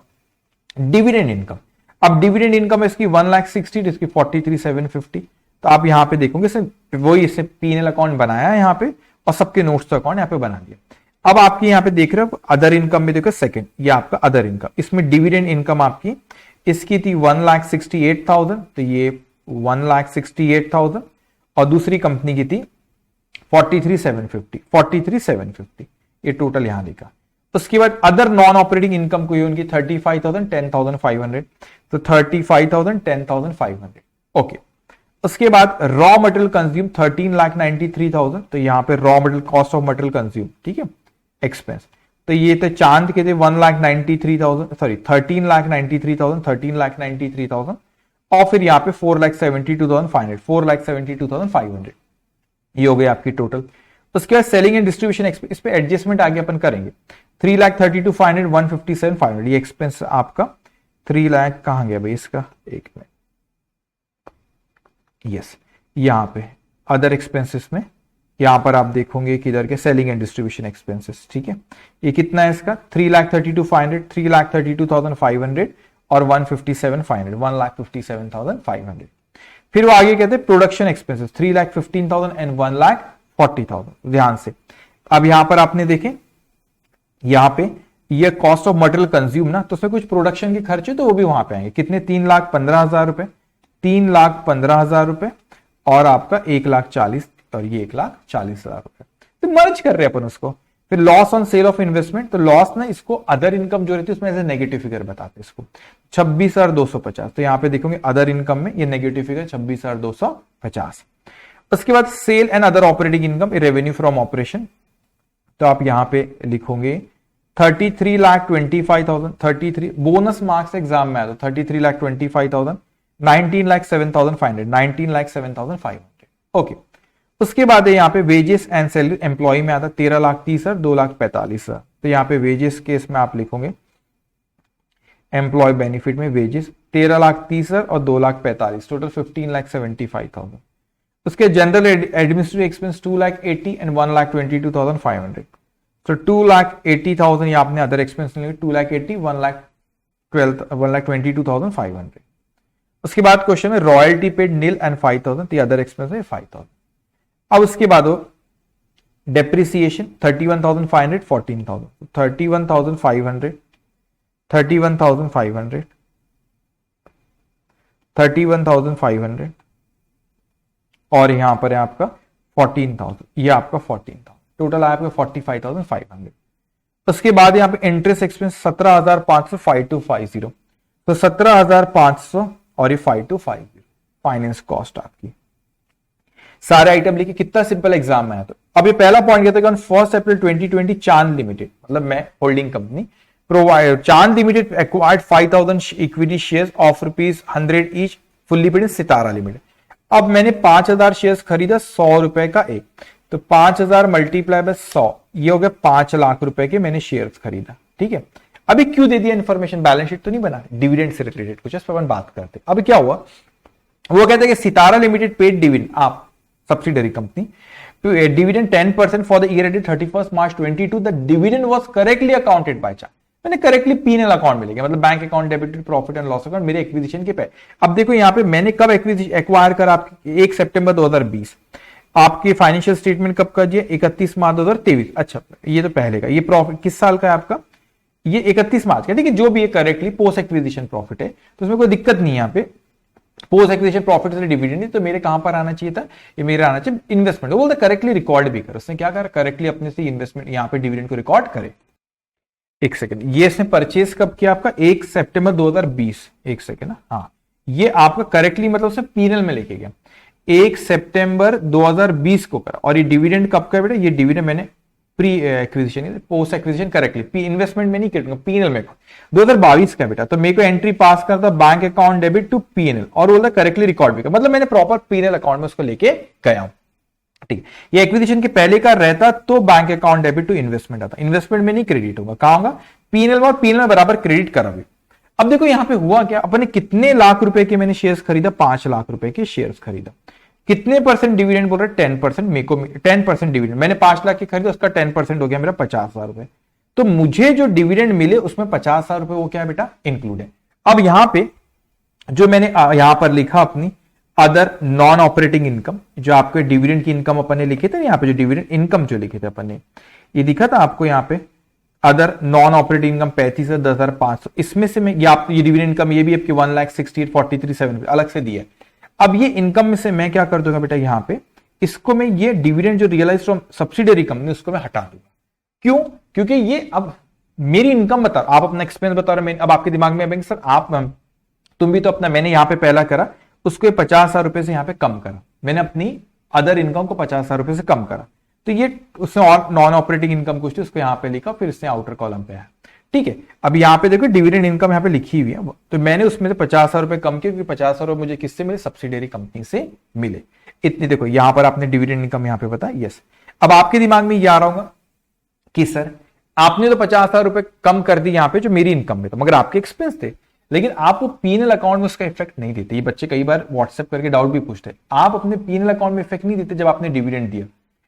डिविडेंड इनकम। अब डिविडेंड इनकम है इसकी 1,60,000, इसकी 43,750। तो आप यहां पे देखोगे वही इसने पीएनएल अकाउंट बनाया है यहाँ पे, और सबके नोट्स का अकाउंट यहाँ पे बना दिया। अब आपकी यहां पे देख रहे हो अदर इनकम में देखो सेकंड, ये आपका अदर इनकम, इसमें डिविडेंड इनकम आपकी इसकी थी 1,68,000, तो ये 1,68,000, और दूसरी कंपनी की थी 43,750, 43,750 ये टोटल यहां लिखा। उसके बाद अदर नॉन ऑपरेटिंग इनकम कोई उनकी 35,000, 10,500, तो 35,000, 10,500। ओके, उसके बाद रॉ मटेरियल कंज्यूम 13,93,000, तो यहां पे raw material cost of material consume, ठीक है, एक्सपेंस, तो ये थे चांद के थे 1,93,000, सॉरी 13,93,000, 13,93,000, और फिर यहाँ पे 4,72,500, 4,72,500 ये हो गई आपकी टोटल। उसके बाद सेलिंग एंड डिस्ट्रीब्यूशन एक्सपेंस, इस पे एडजस्टमेंट आगे अपन करेंगे। 3,32,500, 157,500 ये एक्सपेंस आपका 3 लाख कहां गया भाई इसका, एक मिनट, यस यहां पे अदर एक्सपेंसेस में यहां पर आप देखोगे किधर के सेलिंग एंड डिस्ट्रीब्यूशन एक्सपेंसेस, ठीक है, ये कितना है इसका 3,32,500, 3,32,500 और 157,500, 1,57,500। फिर वो आगे कहते हैं प्रोडक्शन एक्सपेंसेस 3,15,000 एंड 1,40,000। ध्यान से अब यहां पर आपने देखे यहां पे ये कॉस्ट ऑफ मटेरियल कंज्यूम ना, तो उसमें कुछ प्रोडक्शन के खर्चे तो वो भी वहां पे आएंगे, कितने 3,15,000 रुपए, 3,15,000 रुपए और आपका 1,40,000 और ये 1,40,000 रुपए, तो मर्ज कर रहे हैं अपन उसको। फिर loss on sale of investment, तो लॉस ना इसको अदर इनकम जो रहती है उसमें ऐसे नेगेटिव फिगर बताते हैं इसको 26,250, तो यहां पे देखोगे अदर इनकम में ये नेगेटिव फिगर 26,250। उसके बाद sale and other operating income revenue from operation, तो आप यहां पे लिखोगे 33,25,000, 33 बोनस मार्क्स एग्जाम में आया था 33,25,000, 19,07,500, 19,07,500। ओके, उसके बाद यहाँ पे वेजेस एंड सैलरी एम्प्लॉय में आता 13,30,000, 2,45,000, तो यहाँ पे वेजेस केस में आप लिखोगे एम्प्लॉय बेनिफिट में वेजेस 13,30,000 और 2,45,000, टोटल 15,75,000। उसके जनरल एडमिनिस्ट्रेटिव एक्सपेंस 2,80,000 एंड 1,22,500, तो 2,80,000 ये आपने अदर एक्सपेंस लिए, 2,80,000, 1,22,500। उसके बाद क्वेश्चन में रॉयल्टी पेड नील एंड 5,000, तो अदर एक्सपेंस है 5,000। अब उसके बाद डेप्रिसिएशन 31,500, 14,000, 31,500, 31,500, 31,500 और यहां पर है आपका 14,000, ये आपका 14,000, टोटल आया आपका 45,500। उसके बाद यहां पे इंटरेस्ट एक्सपेंस 17,500, 5250, तो 17,500 और ये 5250 फाइनेंस कॉस्ट आपकी। सारे आइटम लिखे, कितना सिंपल एग्जाम में है। तो अब ये पहला पॉइंट कहते हैं 1 अप्रैल 2020 चांद लिमिटेड, मतलब मैं होल्डिंग कंपनी प्रोवाइड चांद limited acquired 5,000 equity shares of ₹100 each fully paid Sitara limited. अब मैंने 5,000 शेयर्स खरीदा 100 रुपए का एक, तो 5,000 मल्टीप्लाई बाय 100 ये हो गया 5 लाख रुपए के मैंने शेयर्स खरीदा, ठीक है। अभी क्यों दे दिया इन्फॉर्मेशन, बैलेंस शीट तो नहीं बना, डिविडेंड से रिलेटेड कुछ, इस पर अपन बात करते। अब क्या हुआ, वो कहते हैं कि सितारा लिमिटेड पेड डिविडेंड, आप subsidiary company to a dividend 10% for the year ended 31st March 22. The dividend was correctly accounted by chart, मैंने करेक्टली P&L अकाउंट मिलेगा, मतलब bank account debited profit and loss account मेरे एक्विजिशन के पे। अब देखो यहाँ पे मैंने कब एक्वायर करा, आपकी 1 सितंबर 2020, आपकी फाइनेंशियल स्टेटमेंट कब कर दिया 31 मार्च 2023। अच्छा ये तो पहले का, ये प्रॉफिट किस साल का है आपका, ये 31 मार्च का, ठीक है, जो भी है करेक्टली पोस्ट एक्विजिशन प्रॉफिट है, तो उसमें कोई दिक्कत नहीं है। यहाँ पे पोस्ट एक्विजिशन प्रॉफिट से डिविडेंड नहीं, तो मेरे कहां पर आना चाहिए था, ये मेरे आना चाहिए इन्वेस्टमेंट। वो बोलते करेक्टली रिकॉर्ड भी कर, उसने क्या करा करेक्टली अपने से इन्वेस्टमेंट यहाँ पे डिविडेंड को रिकॉर्ड करे। एक सेकंड, ये इसने परचेज कब किया आपका 1 सितंबर 2020, एक सेकंड ना, हाँ ये आपका करेक्टली मतलब उसने पीएनएल में लेके गया 1 सितंबर 2020 को करा। और ये डिविडेंड कब का बेटा, ये डिविडेंड मैंने pre acquisition post acquisition correctly investment में नहीं करूंगा, पीएनएल में 2022 का बेटा, तो मेरे को एंट्री पास करता bank account debit to PNL और बोलता करेक्टली रिकॉर्ड भी कर, मतलब मैंने प्रॉपर पीएनएल अकाउंट में उसको लेके गया हूं, ठीक है। ये एक्विजिशन के पहले का रहता तो bank account debit to investment आता, इन्वेस्टमेंट में नहीं क्रेडिट होगा, कहां होगा पीएनएल में, और पीएनएल बराबर क्रेडिट करा भी। अब देखो यहां पे हुआ क्या, अपने कितने लाख रुपए के मैंने शेयर्स खरीदा, 5 लाख रुपए के शेयर्स खरीदा, कितने परसेंट डिविडेंड बोल रहे 10%, मेरे को 10% डिविडेंड, मैंने 5 लाख की खरीदा, उसका 10% हो गया मेरा 50,000 रुपए, तो मुझे जो डिविडेंड मिले उसमें 50,000 रुपए वो क्या है बेटा इंक्लूड है। अब यहां पे जो मैंने यहां पर लिखा अपनी अदर नॉन ऑपरेटिंग इनकम, जो आपके डिविडेंड की इनकम अपन ने लिखे थे, यहाँ पे जो डिविडेंड इनकम जो लिखे थे अपन ने, ये दिखा था आपको यहाँ पे अदर नॉन ऑपरेटिंग इनकम 35,500, इसमें से मैं ये डिविडेंड इनकम ये भी आपकी 1,68,43,7 अलग से दिया है। अब ये इनकम में से मैं क्या कर दूंगा बेटा, यहाँ पे इसको मैं ये डिविडेंड जो रियलाइज फ्रॉम सब्सिडरी कंपनी उसको मैं हटा दूंगा। क्यों? क्योंकि ये अब मेरी इनकम बता, आप अपना एक्सपेंस बता रहे हो, अब आपके दिमाग में सर आप तुम भी तो अपना, मैंने यहां पे पहला करा उसको 50,000 रुपए से यहां पे कम करा, मैंने अपनी अदर इनकम को 50,000 रुपए से कम करा, तो ये उसने और नॉन ऑपरेटिंग इनकम कुछ थी उसको यहां पे लिखा, फिर इसने आउटर कॉलम पे आया। ठीक है, अब यहाँ पे देखो डिविडेंड इनकम यहाँ पे लिखी हुई है, तो मैंने उसमें से 50,000 रुपए कम किए क्योंकि 50,000 रुपए मुझे किससे मिले? सब्सिडरी कंपनी से मिले। इतनी देखो यहां पर आपने डिविडेंड इनकम यहाँ पे बताया, यस। अब आपके दिमाग में ये आ रहा होगा कि सर आपने तो 50,000 रुपए कम कर दी यहाँ पे जो मेरी इनकम में था, मगर आपके एक्सपेंस थे, लेकिन आप वो पीएनएल अकाउंट में उसका इफेक्ट नहीं देते। ये बच्चे कई बार व्हाट्सएप करके डाउट भी पूछते हैं, आप अपने पीएनएल अकाउंट में इफेक्ट नहीं देते जब आपने डिविडेंड दिया।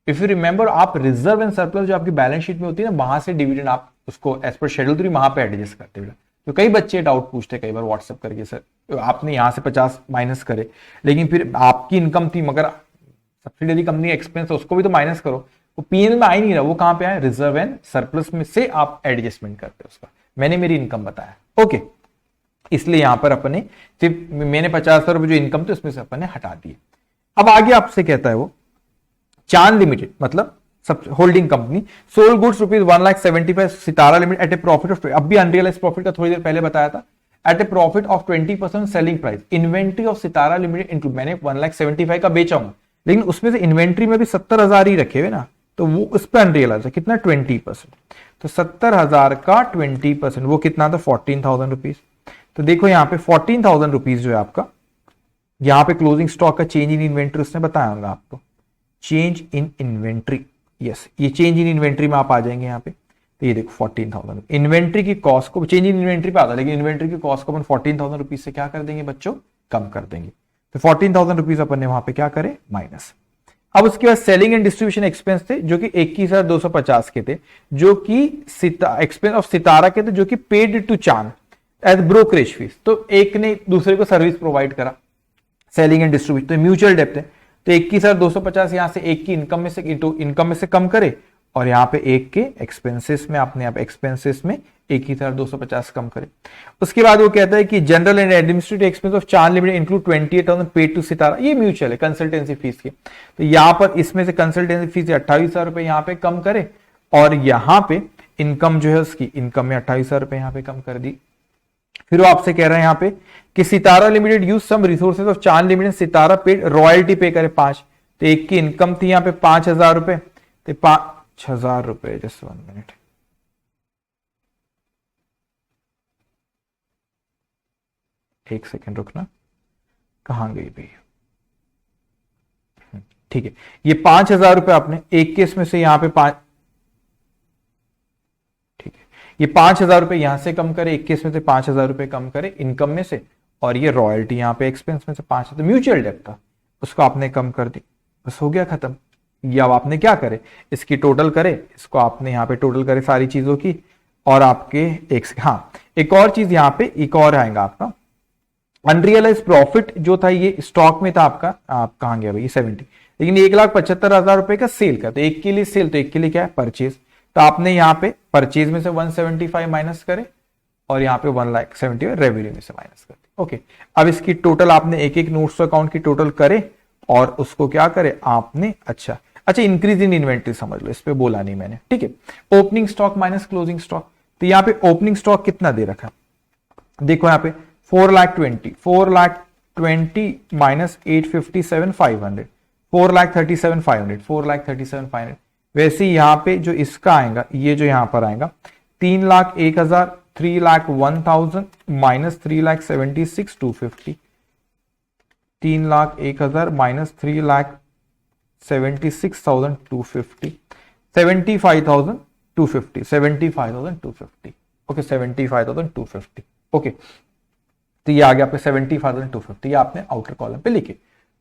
इफ यू रिमेंबर, आप रिजर्व एंड सरप्लस जो आपकी बैलेंस शीट में होती है ना, वहां से डिविडेंड आप उसको एज पर शेड्यूल 3 वहां पे एडजस्ट करते हैं। तो कई बच्चे डाउट पूछते हैं कई बार व्हाट्सएप करके, सर आपने यहां से 50 माइनस करे, लेकिन फिर आपकी इनकम थी मगर सब्सिडरी कंपनी एक्सपेंस उसको भी तो माइनस करो, वो पीएनएल में आ ही नहीं रहा, वो कहां पे आया? रिजर्व एंड सरप्लस में से आप एडजस्टमेंट करते हो उसका। मैंने मेरी इनकम बताया, ओके, इसलिए यहां पर अपने सिर्फ मैंने 50,000 रुपए जो इनकम थी उसमें से अपने हटा दिए। अब आगे आपसे कहता है वो चांद लिमिटेड मतलब holding company sold goods ₹1,75,000 Sitara limited at a profit of, अब भी अनरियलाइज्ड प्रॉफिट का थोड़ी देर पहले बताया था, at a profit of 20% selling price. Inventory of Sitara limited include, मैंने 1,75,000 का बेचा हूं, लेकिन उसमें से इन्वेंट्री में भी 70,000 ही रखे हुए ना, तो वो उस पर अनरियलाइज है कितना? 20%। तो 70,000 का 20% वो कितना था? 14,000 रुपीज। तो देखो यहाँ पे 14,000 रुपीज जो है आपका, यहाँ पे क्लोजिंग स्टॉक का चेंज इन इन्वेंट्री उसने बताया होगा आपको, चेंज इन इन्वेंट्री, यस, ये चेंज इन इन्वेंट्री में आप आ जाएंगे यहाँ पे, तो ये देखो 14,000 इन्वेंट्री की कॉस्ट को, चेंज इन इन्वेंट्री पे आता है, लेकिन इन्वेंट्री की कॉस्ट को अपन 14,000 रुपीज से क्या कर देंगे बच्चों? कम कर देंगे। तो 14,000 रुपीज अपन ने वहां पे क्या करे? माइनस। अब उसके बाद सेलिंग एंड डिस्ट्रीब्यूशन एक्सपेंस थे जो कि 21,250 के थे, जो कि एक्सपेंस ऑफ सितारा के थे, जो कि पेड टू चांद एज ब्रोकरेज फीस। तो एक ने दूसरे को सर्विस प्रोवाइड करा, सेलिंग एंड डिस्ट्रीब्यूशन, तो म्यूचुअल डेप्ट है, तो 21,250 यहां से एक की इनकम में से कम करे, और यहाँ पे एक के एक्सपेंसेस में आपने यहाँ पे एक्सपेंसेस में 21,250 कम करे। उसके बाद वो कहता है कि general and administrative expense of Chand limited include 28,000 paid to सितारा, ये म्यूचुअल है कंसल्टेंसी फीस की, तो यहाँ पर इसमें से कंसल्टेंसी फीस 28,000 रुपए यहाँ पे कम करे, और यहाँ पे इनकम जो है उसकी इनकम में 28,000 रुपए यहाँ पे कम कर दी। फिर वो आपसे कह रहा है यहाँ पे कि Sitara limited use some resources of Chand limited, Sitara paid royalty pay करे 5, तो एक की इनकम थी यहाँ पे 5,000 रुपए, तो 5,000 रुपए, जस्ट 1 मिनट, एक सेकंड रुकना, कहां गई भैया? ठीक है, ये 5,000 रुपए आपने एक केस में से यहां पे 5, ठीक है, ये 5,000 रुपए यहां से कम करे, एक केस में से 5,000 रुपए कम करे इनकम में से, और ये रॉयल्टी यहां पे एक्सपेंस में से 5, तो म्यूचुअल डेप्ट था उसको आपने कम कर दी, बस हो गया खत्म। या अब आपने क्या करे, इसकी टोटल करे, इसको आपने यहाँ पे टोटल करे सारी चीजों की, और आपके एक और चीज यहाँ पे एक और आएगा आपका अनरियलाइज प्रॉफिट जो था, ये स्टॉक में था आपका, आप कहां गया भाई? 70, लेकिन 1,75,000 रुपए का सेल का, तो एक के लिए सेल, तो एक के लिए क्या है? परचेज, तो आपने यहाँ पे परचेज में से 175 माइनस करे, और यहाँ पे 1,70,000 रेवेन्यू में से माइनस कर दी। ओके, अब इसकी टोटल आपने एक एक नोट्स अकाउंट की टोटल करे, और उसको क्या करे आपने, अच्छा इंक्रीज इन इन्वेंट्री समझ लो, इस पे बोला नहीं मैंने, ठीक है। Opening stock minus closing stock, तो यहाँ पे ओपनिंग स्टॉक कितना दे रखा है, देखो यहाँ पे 4,20 माइनस 857,500, 4,37,500, वैसे ही यहाँ पे जो इसका आएगा, ये जो यहाँ पर आएगा 3,01,000, 3,01,000 माइनस 3,76,250, 3,01,000 माइनस 3,76,250, 75,250, ओके 75,250, ओके, तो ये आ गया आपके 75,250, ये आपने आउटर कॉलम पे लिखे।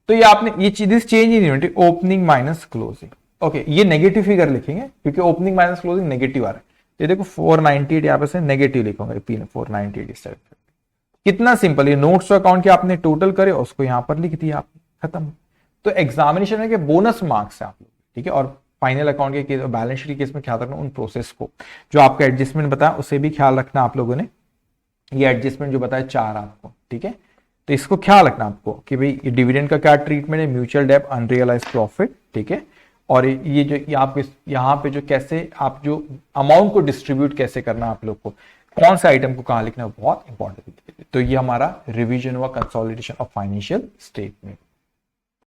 तो ये आपने ये चीज change in inventory opening minus closing, okay, ये नेगेटिव फिगर लिखेंगे क्योंकि ओपनिंग माइनस क्लोजिंग नेगेटिव आ रहा है। ये देखो 498 यहाँ पे से नेगेटिव लिखूंगा, 498 कितना सिंपल, ये नोट्स अकाउंट के आपने टोटल करे उसको यहाँ पर लिख दिया आपने, खत्म। तो एग्जामिनेशन में के बोनस मार्क्स है आप लोग, ठीक है, और फाइनल अकाउंट के केस, बैलेंस शीट के केस में ख्याल रखना उन प्रोसेस को, जो आपका एडजस्टमेंट बताया उसे भी ख्याल रखना आप लोगों ने, ये एडजस्टमेंट जो बताया 4 आपको, ठीक है। तो इसको ख्याल रखना आपको कि भाई ये डिविडेंड का क्या ट्रीटमेंट है, म्यूचुअल डेब्ट, अनरियलाइज प्रॉफिट, ठीक है। और ये जो ये आप यहाँ पे जो कैसे आप जो अमाउंट को डिस्ट्रीब्यूट कैसे करना आप लोग को, कौन से आइटम को कहाँ लिखना है, बहुत इंपॉर्टेंट है। तो ये हमारा रिवीजन हुआ कंसोलिडेशन ऑफ फाइनेंशियल स्टेटमेंट।